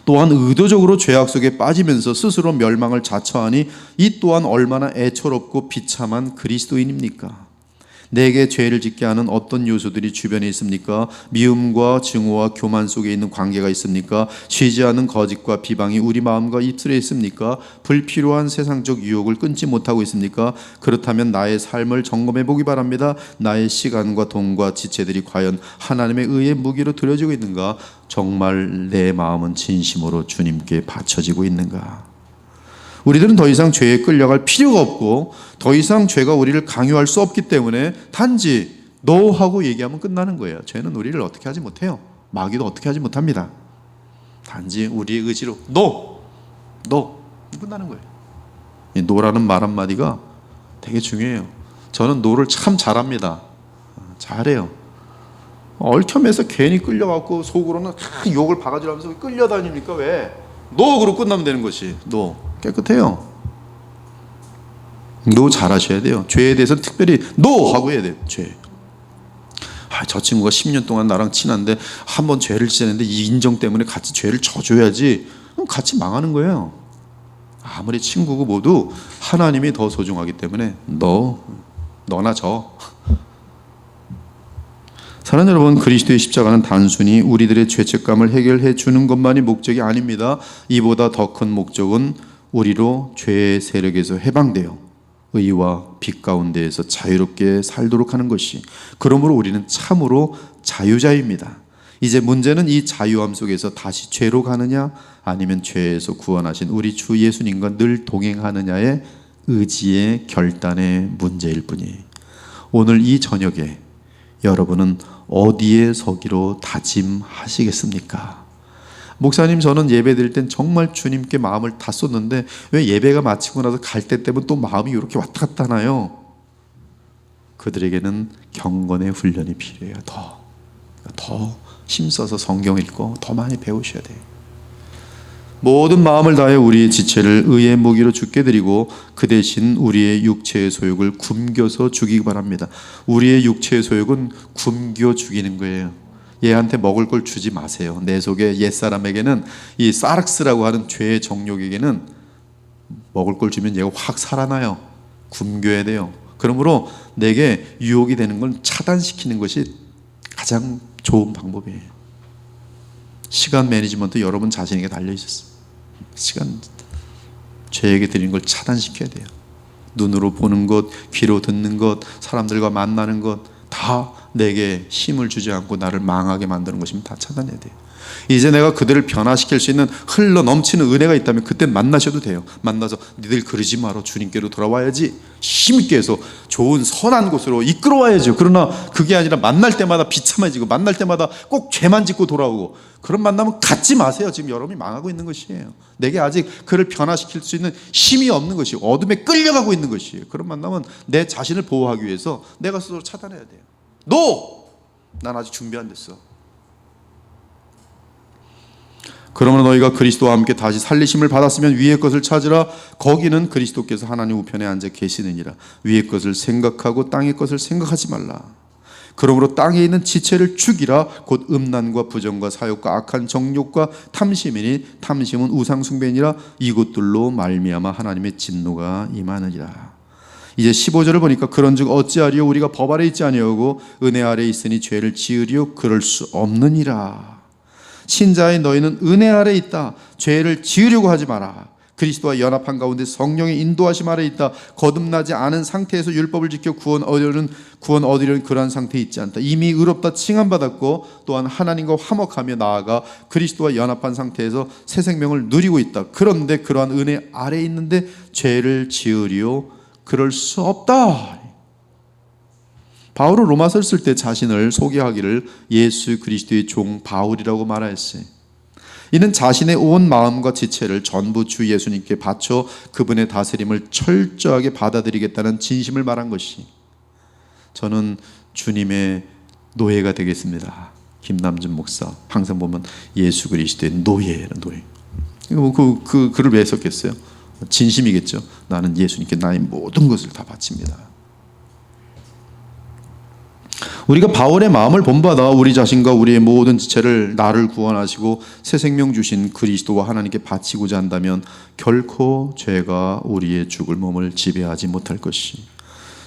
또한 의도적으로 죄악 속에 빠지면서 스스로 멸망을 자처하니 이 또한 얼마나 애처롭고 비참한 그리스도인입니까? 내게 죄를 짓게 하는 어떤 요소들이 주변에 있습니까? 미움과 증오와 교만 속에 있는 관계가 있습니까? 쉬지 않은 거짓과 비방이 우리 마음과 입술에 있습니까? 불필요한 세상적 유혹을 끊지 못하고 있습니까? 그렇다면 나의 삶을 점검해 보기 바랍니다. 나의 시간과 돈과 지체들이 과연 하나님의 의의 무기로 들여지고 있는가? 정말 내 마음은 진심으로 주님께 바쳐지고 있는가? 우리들은 더 이상 죄에 끌려갈 필요가 없고 더 이상 죄가 우리를 강요할 수 없기 때문에 단지 너 하고 얘기하면 끝나는 거예요. 죄는 우리를 어떻게 하지 못해요. 마귀도 어떻게 하지 못합니다. 단지 우리의 의지로 너 끝나는 거예요. 이 노라는 말 한마디가 되게 중요해요. 저는 노를 참 잘합니다. 잘해요. 얽혀매서 괜히 끌려갖고 속으로는 욕을 바가지하면서 끌려다닙니까? 왜? 너 그러고 끝나면 되는 것이 너 깨끗해요. 너 잘하셔야 돼요. 죄에 대해서는 특별히 너 하고 해야 돼요. 죄. 저 친구가 10년 동안 나랑 친한데 한번 죄를 지었는데 이 인정 때문에 같이 죄를 져줘야지. 그럼 같이 망하는 거예요. 아무리 친구고 모두 하나님이 더 소중하기 때문에 너나 저. 사랑하는 여러분, 그리스도의 십자가는 단순히 우리들의 죄책감을 해결해 주는 것만이 목적이 아닙니다. 이보다 더 큰 목적은 우리로 죄의 세력에서 해방되어 의와 빛 가운데에서 자유롭게 살도록 하는 것이, 그러므로 우리는 참으로 자유자입니다. 이제 문제는 이 자유함 속에서 다시 죄로 가느냐 아니면 죄에서 구원하신 우리 주 예수님과 늘 동행하느냐의 의지의 결단의 문제일 뿐이에요. 오늘 이 저녁에 여러분은 어디에 서기로 다짐하시겠습니까? 목사님, 저는 예배 드릴 땐 정말 주님께 마음을 다 쏟는데 왜 예배가 마치고 나서 갈 때 되면 또 마음이 이렇게 왔다 갔다 하나요? 그들에게는 경건의 훈련이 필요해요. 더 힘써서 성경 읽고 더 많이 배우셔야 돼요. 모든 마음을 다해 우리의 지체를 의의 무기로 주께 드리고 그 대신 우리의 육체의 소욕을 굶겨서 죽이기 바랍니다. 우리의 육체의 소욕은 굶겨 죽이는 거예요. 얘한테 먹을 걸 주지 마세요. 내 속에 옛사람에게는, 이 사르스라고 하는 죄의 정욕에게는 먹을 걸 주면 얘가 확 살아나요. 굶겨야 돼요. 그러므로 내게 유혹이 되는 걸 차단시키는 것이 가장 좋은 방법이에요. 시간 매니지먼트 여러분 자신에게 달려 있었어요. 시간, 죄에게 드리는 걸 차단시켜야 돼요. 눈으로 보는 것, 귀로 듣는 것, 사람들과 만나는 것 다 내게 힘을 주지 않고 나를 망하게 만드는 것이면 다 차단해야 돼요. 이제 내가 그들을 변화시킬 수 있는 흘러 넘치는 은혜가 있다면 그때 만나셔도 돼요. 만나서 니들 그러지 마라, 주님께로 돌아와야지, 힘있게 해서 좋은 선한 곳으로 이끌어와야죠. 그러나 그게 아니라 만날 때마다 비참해지고 만날 때마다 꼭 죄만 짓고 돌아오고, 그런 만나면 갖지 마세요. 지금 여러분이 망하고 있는 것이에요. 내게 아직 그를 변화시킬 수 있는 힘이 없는 것이에요. 어둠에 끌려가고 있는 것이에요. 그런 만나면 내 자신을 보호하기 위해서 내가 스스로 차단해야 돼요. 난 아직 준비 안 됐어. 그러므로 너희가 그리스도와 함께 다시 살리심을 받았으면 위의 것을 찾으라. 거기는 그리스도께서 하나님 우편에 앉아 계시느니라. 위의 것을 생각하고 땅의 것을 생각하지 말라. 그러므로 땅에 있는 지체를 죽이라. 곧 음란과 부정과 사욕과 악한 정욕과 탐심이니 탐심은 우상 숭배니라. 이것들로 말미암아 하나님의 진노가 임하느니라. 이제 15절을 보니까 그런즉 어찌하리요? 우리가 법 아래 있지 아니하고 은혜 아래 있으니 죄를 지으리요? 그럴 수 없느니라. 신자의 너희는 은혜 아래 있다. 죄를 지으려고 하지 마라. 그리스도와 연합한 가운데 성령의 인도하심 아래 있다. 거듭나지 않은 상태에서 율법을 지켜 구원 얻으려는 그러한 상태에 있지 않다. 이미 의롭다 칭함받았고 또한 하나님과 화목하며 나아가 그리스도와 연합한 상태에서 새 생명을 누리고 있다. 그런데 그러한 은혜 아래 있는데 죄를 지으리요? 그럴 수 없다. 바울은 로마서를 쓸 때 자신을 소개하기를 예수 그리스도의 종 바울이라고 말하였어요. 이는 자신의 온 마음과 지체를 전부 주 예수님께 바쳐 그분의 다스림을 철저하게 받아들이겠다는 진심을 말한 것이, 저는 주님의 노예가 되겠습니다. 김남준 목사 항상 보면 예수 그리스도의 노예라는 노예. 그 글을 왜 썼겠어요? 진심이겠죠. 나는 예수님께 나의 모든 것을 다 바칩니다. 우리가 바울의 마음을 본받아 우리 자신과 우리의 모든 지체를 나를 구원하시고 새 생명 주신 그리스도와 하나님께 바치고자 한다면 결코 죄가 우리의 죽을 몸을 지배하지 못할 것이,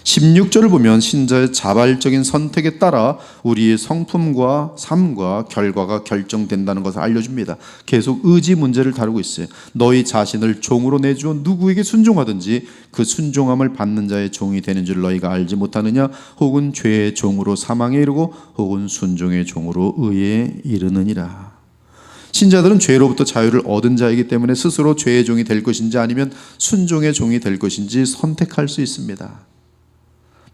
16절을 보면 신자의 자발적인 선택에 따라 우리의 성품과 삶과 결과가 결정된다는 것을 알려줍니다. 계속 의지 문제를 다루고 있어요. 너희 자신을 종으로 내주어 누구에게 순종하든지 그 순종함을 받는 자의 종이 되는 줄 너희가 알지 못하느냐? 혹은 죄의 종으로 사망에 이르고 혹은 순종의 종으로 의에 이르느니라. 신자들은 죄로부터 자유를 얻은 자이기 때문에 스스로 죄의 종이 될 것인지 아니면 순종의 종이 될 것인지 선택할 수 있습니다.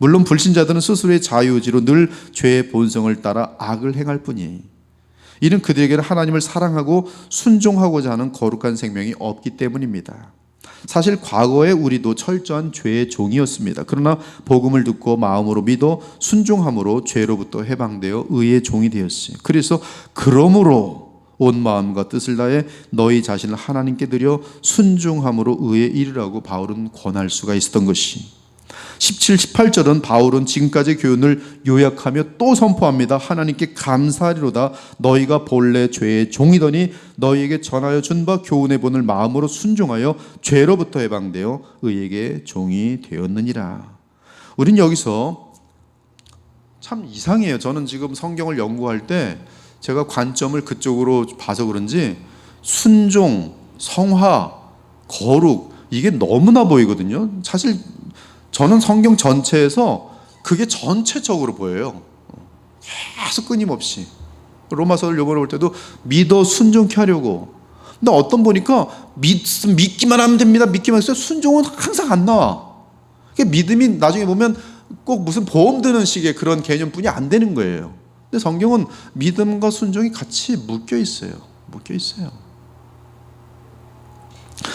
물론 불신자들은 스스로의 자유의지로 늘 죄의 본성을 따라 악을 행할 뿐이에요. 이는 그들에게는 하나님을 사랑하고 순종하고자 하는 거룩한 생명이 없기 때문입니다. 사실 과거에 우리도 철저한 죄의 종이었습니다. 그러나 복음을 듣고 마음으로 믿어 순종함으로 죄로부터 해방되어 의의 종이 되었어요. 그래서 그러므로 온 마음과 뜻을 다해 너희 자신을 하나님께 드려 순종함으로 의에 이르라고 바울은 권할 수가 있었던 것이, 17, 18절은 바울은 지금까지의 교훈을 요약하며 또 선포합니다. 하나님께 감사하리로다. 너희가 본래 죄의 종이더니 너희에게 전하여 준 바 교훈의 본을 마음으로 순종하여 죄로부터 해방되어 의에게 종이 되었느니라. 우린 여기서 참 이상해요. 저는 지금 성경을 연구할 때 제가 관점을 그쪽으로 봐서 그런지 순종, 성화, 거룩, 이게 너무나 보이거든요. 사실 저는 성경 전체에서 그게 전체적으로 보여요. 계속 끊임없이. 로마서를 요번에 볼 때도 믿어 순종케 하려고. 근데 어떤 보니까 믿기만 하면 됩니다. 믿기만 해서 순종은 항상 안 나와. 믿음이 나중에 보면 꼭 무슨 보험 드는 식의 그런 개념뿐이 안 되는 거예요. 근데 성경은 믿음과 순종이 같이 묶여 있어요. 묶여 있어요.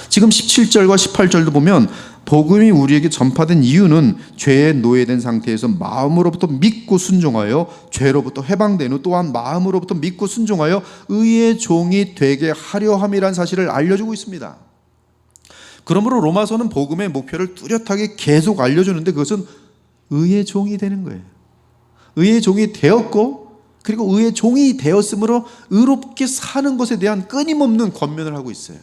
지금 17절과 18절도 보면 복음이 우리에게 전파된 이유는 죄에 노예된 상태에서 마음으로부터 믿고 순종하여 죄로부터 해방된 후 또한 마음으로부터 믿고 순종하여 의의 종이 되게 하려 함이라는 사실을 알려주고 있습니다. 그러므로 로마서는 복음의 목표를 뚜렷하게 계속 알려주는데 그것은 의의 종이 되는 거예요. 의의 종이 되었고 그리고 의의 종이 되었으므로 의롭게 사는 것에 대한 끊임없는 권면을 하고 있어요.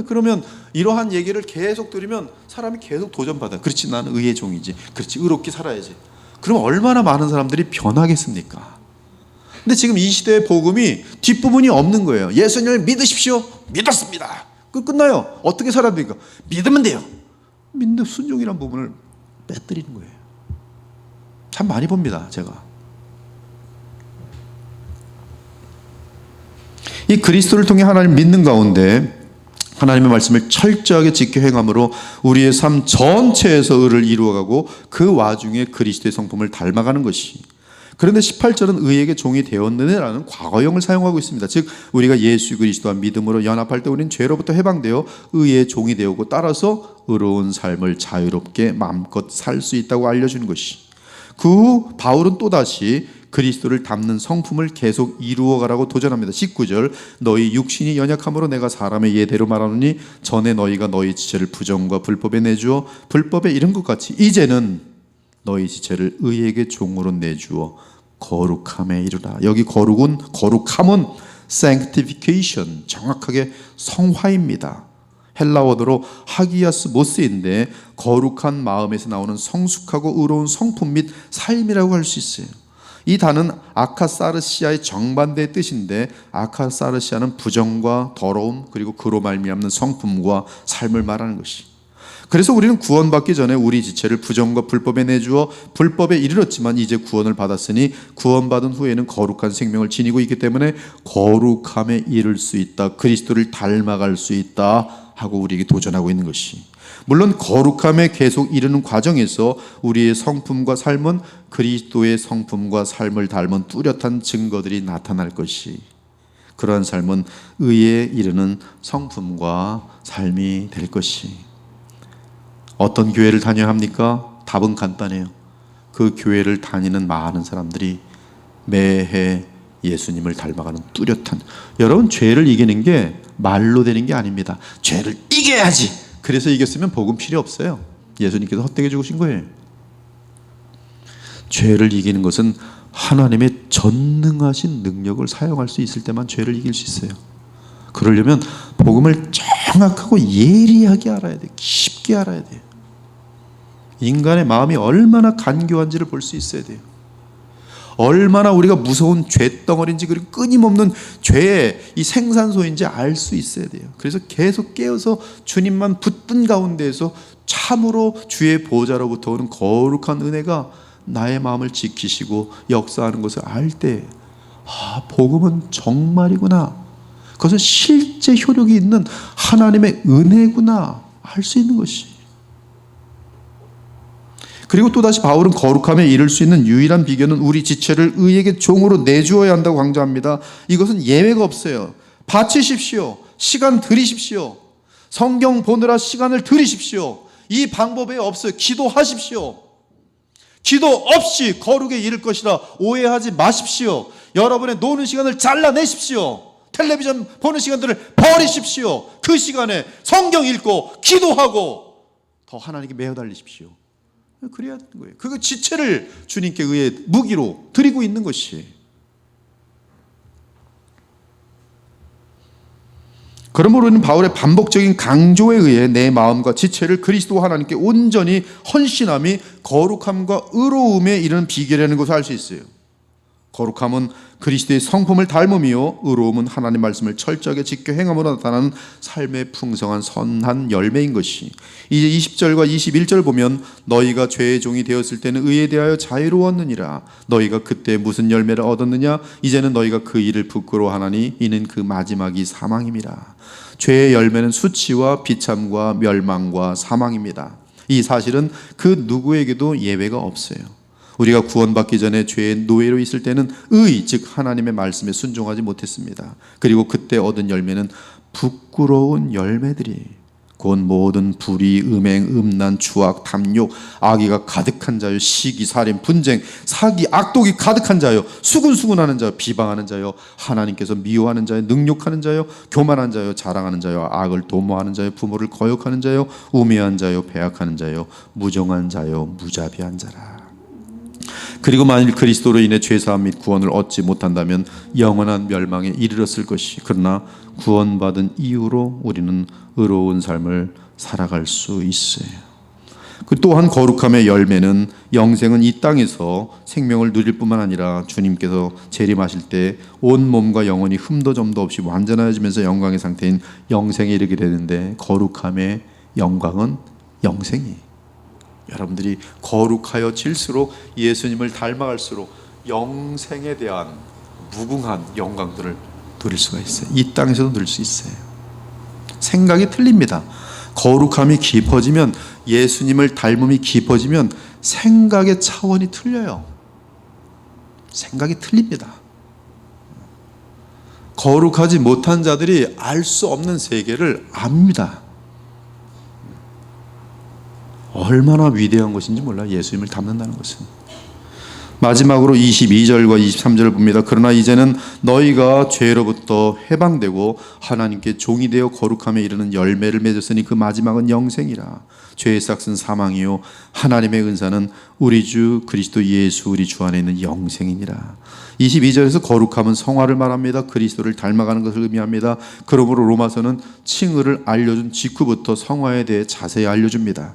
그러면 이러한 얘기를 계속 들으면 사람이 계속 도전받아요. 그렇지, 나는 의의 종이지. 그렇지, 의롭게 살아야지. 그럼 얼마나 많은 사람들이 변하겠습니까? 근데 지금 이 시대의 복음이 뒷부분이 없는 거예요. 예수님을 믿으십시오. 믿었습니다. 끝나요. 어떻게 살아야 됩니까? 믿으면 돼요. 믿는데 순종이란 부분을 빼뜨리는 거예요. 참 많이 봅니다, 제가. 이 그리스도를 통해 하나님을 믿는 가운데 하나님의 말씀을 철저하게 지켜 행함으로 우리의 삶 전체에서 의를 이루어가고 그 와중에 그리스도의 성품을 닮아가는 것이. 그런데 18절은 의에게 종이 되었느냐라는 과거형을 사용하고 있습니다. 즉 우리가 예수 그리스도와 믿음으로 연합할 때 우리는 죄로부터 해방되어 의의 종이 되었고 따라서 의로운 삶을 자유롭게 마음껏 살 수 있다고 알려주는 것이. 그 후 바울은 또다시 그리스도를 닮는 성품을 계속 이루어가라고 도전합니다. 19절 너희 육신이 연약함으로 내가 사람의 예대로 말하노니 전에 너희가 너희 지체를 부정과 불법에 내주어 불법에 이른 것 같이 이제는 너희 지체를 의에게 종으로 내주어 거룩함에 이르라. 여기 거룩함은 sanctification, 정확하게 성화입니다. 헬라어로 하기아스 모스인데 거룩한 마음에서 나오는 성숙하고 의로운 성품 및 삶이라고 할 수 있어요. 이 단은 아카사르시아의 정반대의 뜻인데 아카사르시아는 부정과 더러움 그리고 그로 말미암는 성품과 삶을 말하는 것이. 그래서 우리는 구원받기 전에 우리 지체를 부정과 불법에 내주어 불법에 이르렀지만 이제 구원을 받았으니 구원받은 후에는 거룩한 생명을 지니고 있기 때문에 거룩함에 이를 수 있다. 그리스도를 닮아갈 수 있다 하고 우리에게 도전하고 있는 것이. 물론 거룩함에 계속 이르는 과정에서 우리의 성품과 삶은 그리스도의 성품과 삶을 닮은 뚜렷한 증거들이 나타날 것이, 그러한 삶은 의에 이르는 성품과 삶이 될 것이. 어떤 교회를 다녀야 합니까? 답은 간단해요. 그 교회를 다니는 많은 사람들이 매해 예수님을 닮아가는 뚜렷한, 여러분 죄를 이기는 게 말로 되는 게 아닙니다. 죄를 이겨야지. 그래서 이겼으면 복음 필요 없어요. 예수님께서 헛되게 죽으신 거예요. 죄를 이기는 것은 하나님의 전능하신 능력을 사용할 수 있을 때만 죄를 이길 수 있어요. 그러려면 복음을 정확하고 예리하게 알아야 돼요. 깊게 알아야 돼요. 인간의 마음이 얼마나 간교한지를 볼 수 있어야 돼요. 얼마나 우리가 무서운 죄덩어리인지, 그리고 끊임없는 죄의 이 생산소인지 알 수 있어야 돼요. 그래서 계속 깨어서 주님만 붙든 가운데에서 참으로 주의 보좌로부터 오는 거룩한 은혜가 나의 마음을 지키시고 역사하는 것을 알 때, 복음은 정말이구나, 그것은 실제 효력이 있는 하나님의 은혜구나 알 수 있는 것이. 그리고 또다시 바울은 거룩함에 이를 수 있는 유일한 비결은 우리 지체를 의에게 종으로 내주어야 한다고 강조합니다. 이것은 예외가 없어요. 바치십시오. 시간 들이십시오. 성경 보느라 시간을 들이십시오. 이 방법 외에 없어요. 기도하십시오. 기도 없이 거룩에 이를 것이라 오해하지 마십시오. 여러분의 노는 시간을 잘라내십시오. 텔레비전 보는 시간들을 버리십시오. 그 시간에 성경 읽고 기도하고 더 하나님께 매어 달리십시오. 그래야 하는 거예요. 그 지체를 주님께 의해 무기로 드리고 있는 것이. 그러므로 우리는 바울의 반복적인 강조에 의해 내 마음과 지체를 그리스도 하나님께 온전히 헌신함이 거룩함과 의로움에 이르는 비결이라는 것을 알 수 있어요. 거룩함은 그리스도의 성품을 닮음이요, 의로움은 하나님 말씀을 철저하게 지켜 행함으로 나타나는 삶의 풍성한 선한 열매인 것이. 이제 20절과 21절 보면 너희가 죄의 종이 되었을 때는 의에 대하여 자유로웠느니라. 너희가 그때 무슨 열매를 얻었느냐? 이제는 너희가 그 일을 부끄러워하나니 이는 그 마지막이 사망임이라. 죄의 열매는 수치와 비참과 멸망과 사망입니다. 이 사실은 그 누구에게도 예외가 없어요. 우리가 구원받기 전에 죄의 노예로 있을 때는 의, 즉 하나님의 말씀에 순종하지 못했습니다. 그리고 그때 얻은 열매는 부끄러운 열매들이, 곧 모든 불의, 음행, 음란, 추악, 탐욕, 악의가 가득한 자요, 시기, 살인, 분쟁, 사기, 악독이 가득한 자요, 수군수군하는 자요, 비방하는 자요, 하나님께서 미워하는 자요, 능욕하는 자요, 교만한 자요, 자랑하는 자요, 악을 도모하는 자요, 부모를 거역하는 자요, 우매한 자요, 배악하는 자요, 무정한 자요, 무자비한 자라. 그리고 만일 그리스도로 인해 죄사함 및 구원을 얻지 못한다면 영원한 멸망에 이르렀을 것이, 그러나 구원받은 이후로 우리는 의로운 삶을 살아갈 수 있어요. 또한 거룩함의 열매는, 영생은 이 땅에서 생명을 누릴 뿐만 아니라 주님께서 재림하실 때 온 몸과 영혼이 흠도 점도 없이 완전해지면서 영광의 상태인 영생에 이르게 되는데, 거룩함의 영광은 영생이에요. 여러분들이 거룩하여 질수록, 예수님을 닮아갈수록 영생에 대한 무궁한 영광들을 누릴 수가 있어요. 이 땅에서도 누릴 수 있어요. 생각이 틀립니다. 거룩함이 깊어지면, 예수님을 닮음이 깊어지면 생각의 차원이 틀려요. 생각이 틀립니다. 거룩하지 못한 자들이 알 수 없는 세계를 압니다. 얼마나 위대한 것인지 몰라, 예수님을 닮는다는 것은. 마지막으로 22절과 23절을 봅니다. 그러나 이제는 너희가 죄로부터 해방되고 하나님께 종이 되어 거룩함에 이르는 열매를 맺었으니 그 마지막은 영생이라. 죄의 삭은 사망이요 하나님의 은사는 우리 주 그리스도 예수 우리 주 안에 있는 영생이니라. 22절에서 거룩함은 성화를 말합니다. 그리스도를 닮아가는 것을 의미합니다. 그러므로 로마서는 칭의를 알려준 직후부터 성화에 대해 자세히 알려줍니다.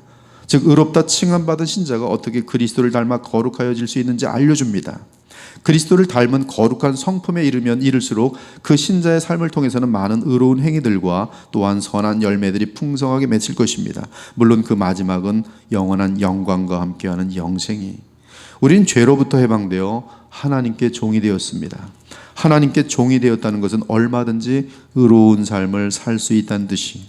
즉 의롭다 칭함받은 신자가 어떻게 그리스도를 닮아 거룩하여질 수 있는지 알려줍니다. 그리스도를 닮은 거룩한 성품에 이르면 이를수록 그 신자의 삶을 통해서는 많은 의로운 행위들과 또한 선한 열매들이 풍성하게 맺힐 것입니다. 물론 그 마지막은 영원한 영광과 함께하는 영생이. 우린 죄로부터 해방되어 하나님께 종이 되었습니다. 하나님께 종이 되었다는 것은 얼마든지 의로운 삶을 살 수 있다는 뜻이,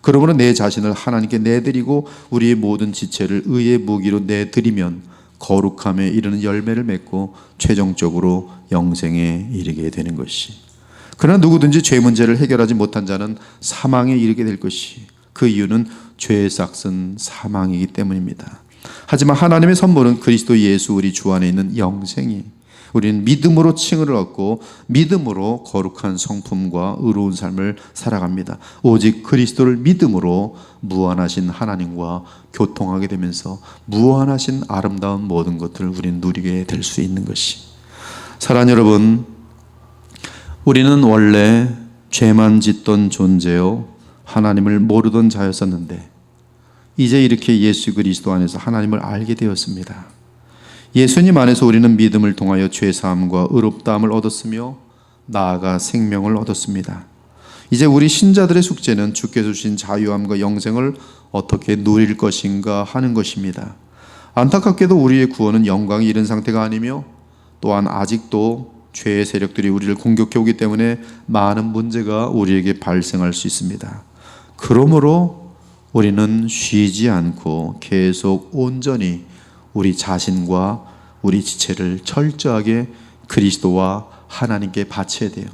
그러므로 내 자신을 하나님께 내드리고 우리의 모든 지체를 의의 무기로 내드리면 거룩함에 이르는 열매를 맺고 최종적으로 영생에 이르게 되는 것이. 그러나 누구든지 죄 문제를 해결하지 못한 자는 사망에 이르게 될 것이. 그 이유는 죄의 싹은 사망이기 때문입니다. 하지만 하나님의 선물은 그리스도 예수 우리 주 안에 있는 영생이. 우리는 믿음으로 칭의를 얻고 믿음으로 거룩한 성품과 의로운 삶을 살아갑니다. 오직 그리스도를 믿음으로 무한하신 하나님과 교통하게 되면서 무한하신 아름다운 모든 것들을 우리는 누리게 될 수 있는 것이. 사랑하는 여러분, 우리는 원래 죄만 짓던 존재요 하나님을 모르던 자였었는데 이제 이렇게 예수 그리스도 안에서 하나님을 알게 되었습니다. 예수님 안에서 우리는 믿음을 통하여 죄사함과 의롭다함을 얻었으며 나아가 생명을 얻었습니다. 이제 우리 신자들의 숙제는 주께서 주신 자유함과 영생을 어떻게 누릴 것인가 하는 것입니다. 안타깝게도 우리의 구원은 영광이 이른 상태가 아니며 또한 아직도 죄의 세력들이 우리를 공격해 오기 때문에 많은 문제가 우리에게 발생할 수 있습니다. 그러므로 우리는 쉬지 않고 계속 온전히 우리 자신과 우리 지체를 철저하게 그리스도와 하나님께 바쳐야 돼요.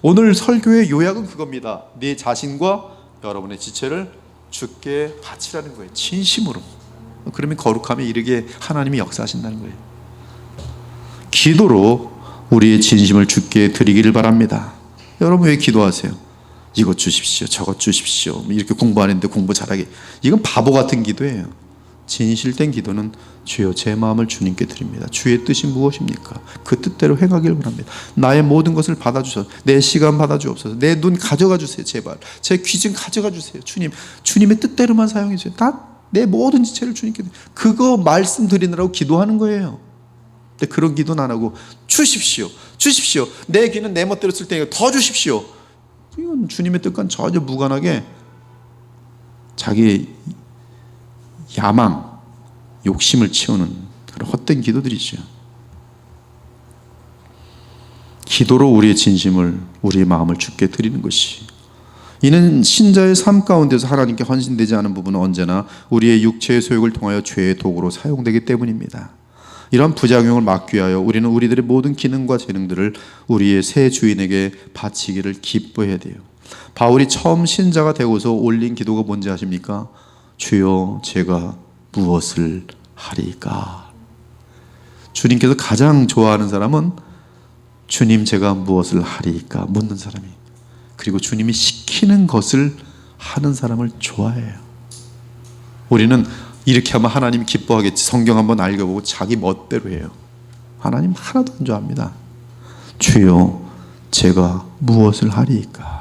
오늘 설교의 요약은 그겁니다. 네 자신과 여러분의 지체를 주께 바치라는 거예요. 진심으로. 그러면 거룩함에 이르게 하나님이 역사하신다는 거예요. 기도로 우리의 진심을 주께 드리기를 바랍니다. 여러분 왜 기도하세요? 이것 주십시오, 저것 주십시오, 이렇게 공부 안 했는데 공부 잘하게. 이건 바보 같은 기도예요. 진실된 기도는 주여 제 마음을 주님께 드립니다. 주의 뜻이 무엇입니까? 그 뜻대로 행하기를 바랍니다. 나의 모든 것을 받아주셔서 내 시간 받아주옵소서. 내 눈 가져가 주세요. 제발 제 귀 좀 가져가 주세요. 주님, 주님의 뜻대로만 사용해 주세요. 다 내 모든 지체를 주님께 그거 말씀드리느라고 기도하는 거예요. 근데 그런 기도는 안 하고 주십시오, 주십시오, 내 귀는 내 멋대로 쓸 테니까 더 주십시오. 이건 주님의 뜻과는 전혀 무관하게 자기의 야망, 욕심을 채우는 그런 헛된 기도들이죠. 기도로 우리의 진심을, 우리의 마음을 주께 드리는 것이. 이는 신자의 삶 가운데서 하나님께 헌신되지 않은 부분은 언제나 우리의 육체의 소욕을 통하여 죄의 도구로 사용되기 때문입니다. 이런 부작용을 막기 위하여 우리는 우리들의 모든 기능과 재능들을 우리의 새 주인에게 바치기를 기뻐해야 돼요. 바울이 처음 신자가 되고서 올린 기도가 뭔지 아십니까? 주여 제가 무엇을 하리까? 주님께서 가장 좋아하는 사람은 주님 제가 무엇을 하리까 묻는 사람이, 그리고 주님이 시키는 것을 하는 사람을 좋아해요. 우리는 이렇게 하면 하나님 기뻐하겠지, 성경 한번 읽어보고 자기 멋대로 해요. 하나님 하나도 안 좋아합니다. 주여 제가 무엇을 하리까?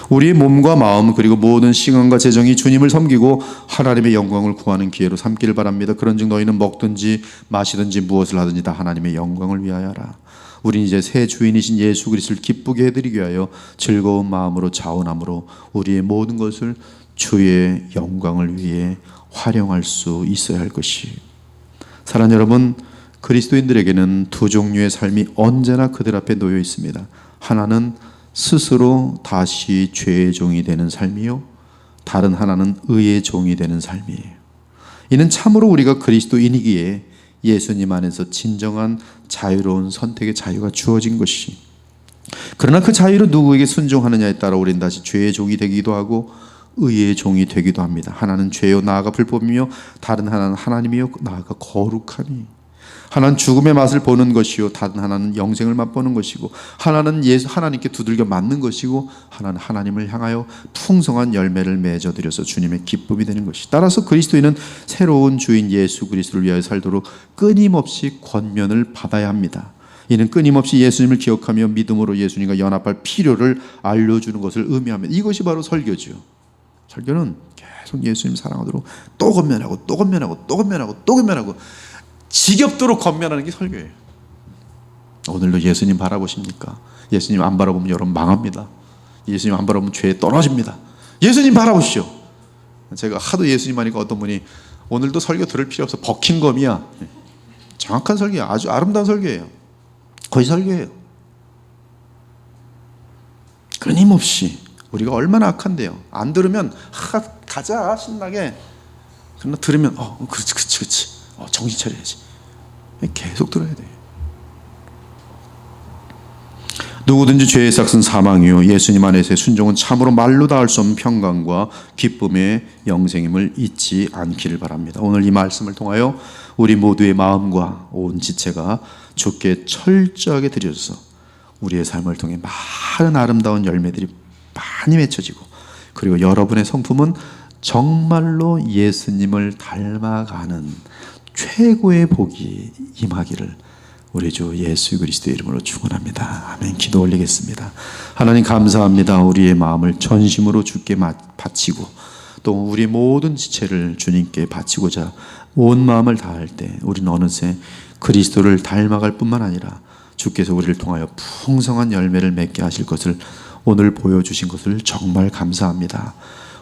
우리의 몸과 마음 그리고 모든 시간과 재정이 주님을 섬기고 하나님의 영광을 구하는 기회로 삼기를 바랍니다. 그런즉 너희는 먹든지 마시든지 무엇을 하든지 다 하나님의 영광을 위하여 하라. 우린 이제 새 주인이신 예수 그리스도를 기쁘게 해드리기 위하여 즐거운 마음으로 자원함으로 우리의 모든 것을 주의 영광을 위해 활용할 수 있어야 할 것이. 사랑하는 여러분, 그리스도인들에게는 두 종류의 삶이 언제나 그들 앞에 놓여 있습니다. 하나는 스스로 다시 죄의 종이 되는 삶이요, 다른 하나는 의의 종이 되는 삶이에요. 이는 참으로 우리가 그리스도인이기에 예수님 안에서 진정한 자유로운 선택의 자유가 주어진 것이. 그러나 그 자유로 누구에게 순종하느냐에 따라 우리는 다시 죄의 종이 되기도 하고 의의 종이 되기도 합니다. 하나는 죄요 나아가 불법이며 다른 하나는 하나님이요 나아가 거룩하니. 하나는 죽음의 맛을 보는 것이요 다른 하나는 영생을 맛보는 것이고, 하나는 하나님께 두들겨 맞는 것이고 하나는 하나님을 향하여 풍성한 열매를 맺어드려서 주님의 기쁨이 되는 것이. 따라서 그리스도인은 새로운 주인 예수 그리스도를 위하여 살도록 끊임없이 권면을 받아야 합니다. 이는 끊임없이 예수님을 기억하며 믿음으로 예수님과 연합할 필요를 알려주는 것을 의미합니다. 이것이 바로 설교죠. 설교는 계속 예수님 사랑하도록 또 권면하고 또 권면하고 또 권면하고 또 권면하고 지겹도록 권면하는 게 설교예요. 오늘도 예수님 바라보십니까? 예수님 안 바라보면 여러분 망합니다. 예수님 안 바라보면 죄에 떨어집니다. 예수님 바라보시오. 제가 하도 예수님 하니까 어떤 분이 오늘도 설교 들을 필요 없어, 버킹검이야. 정확한 설교예요. 아주 아름다운 설교예요. 거의 설교예요. 끊임없이 우리가 얼마나 악한데요. 안 들으면 가자 신나게. 그러나 들으면 그렇지. 정신 차려야지. 계속 들어야 돼. 누구든지 죄의 삭은 사망이요 예수님 안에서의 순종은 참으로 말로 다 할 수 없는 평강과 기쁨의 영생임을 잊지 않기를 바랍니다. 오늘 이 말씀을 통하여 우리 모두의 마음과 온 지체가 주께 철저하게 드려져서 우리의 삶을 통해 많은 아름다운 열매들이 많이 맺혀지고, 그리고 여러분의 성품은 정말로 예수님을 닮아가는 최고의 복이 임하기를 우리 주 예수 그리스도의 이름으로 축원합니다. 아멘. 기도 올리겠습니다. 하나님 감사합니다. 우리의 마음을 전심으로 주께 바치고 또 우리 모든 지체를 주님께 바치고자 온 마음을 다할 때 우리는 어느새 그리스도를 닮아갈 뿐만 아니라 주께서 우리를 통하여 풍성한 열매를 맺게 하실 것을 오늘 보여주신 것을 정말 감사합니다.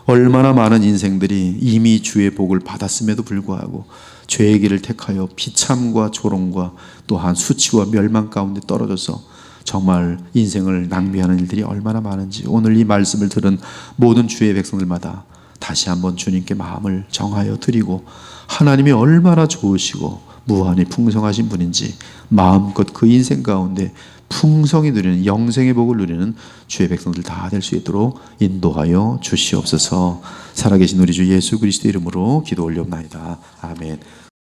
얼마나 많은 인생들이 이미 주의 복을 받았음에도 불구하고 죄의 길을 택하여 비참과 조롱과 또한 수치와 멸망 가운데 떨어져서 정말 인생을 낭비하는 일들이 얼마나 많은지 오늘 이 말씀을 들은 모든 주의 백성들마다 다시 한번 주님께 마음을 정하여 드리고 하나님이 얼마나 좋으시고 무한히 풍성하신 분인지 마음껏 그 인생 가운데 풍성히 누리는 영생의 복을 누리는 주의 백성들 다 될 수 있도록 인도하여 주시옵소서. 살아계신 우리 주 예수 그리스도 이름으로 기도 올려옵나이다. 아멘.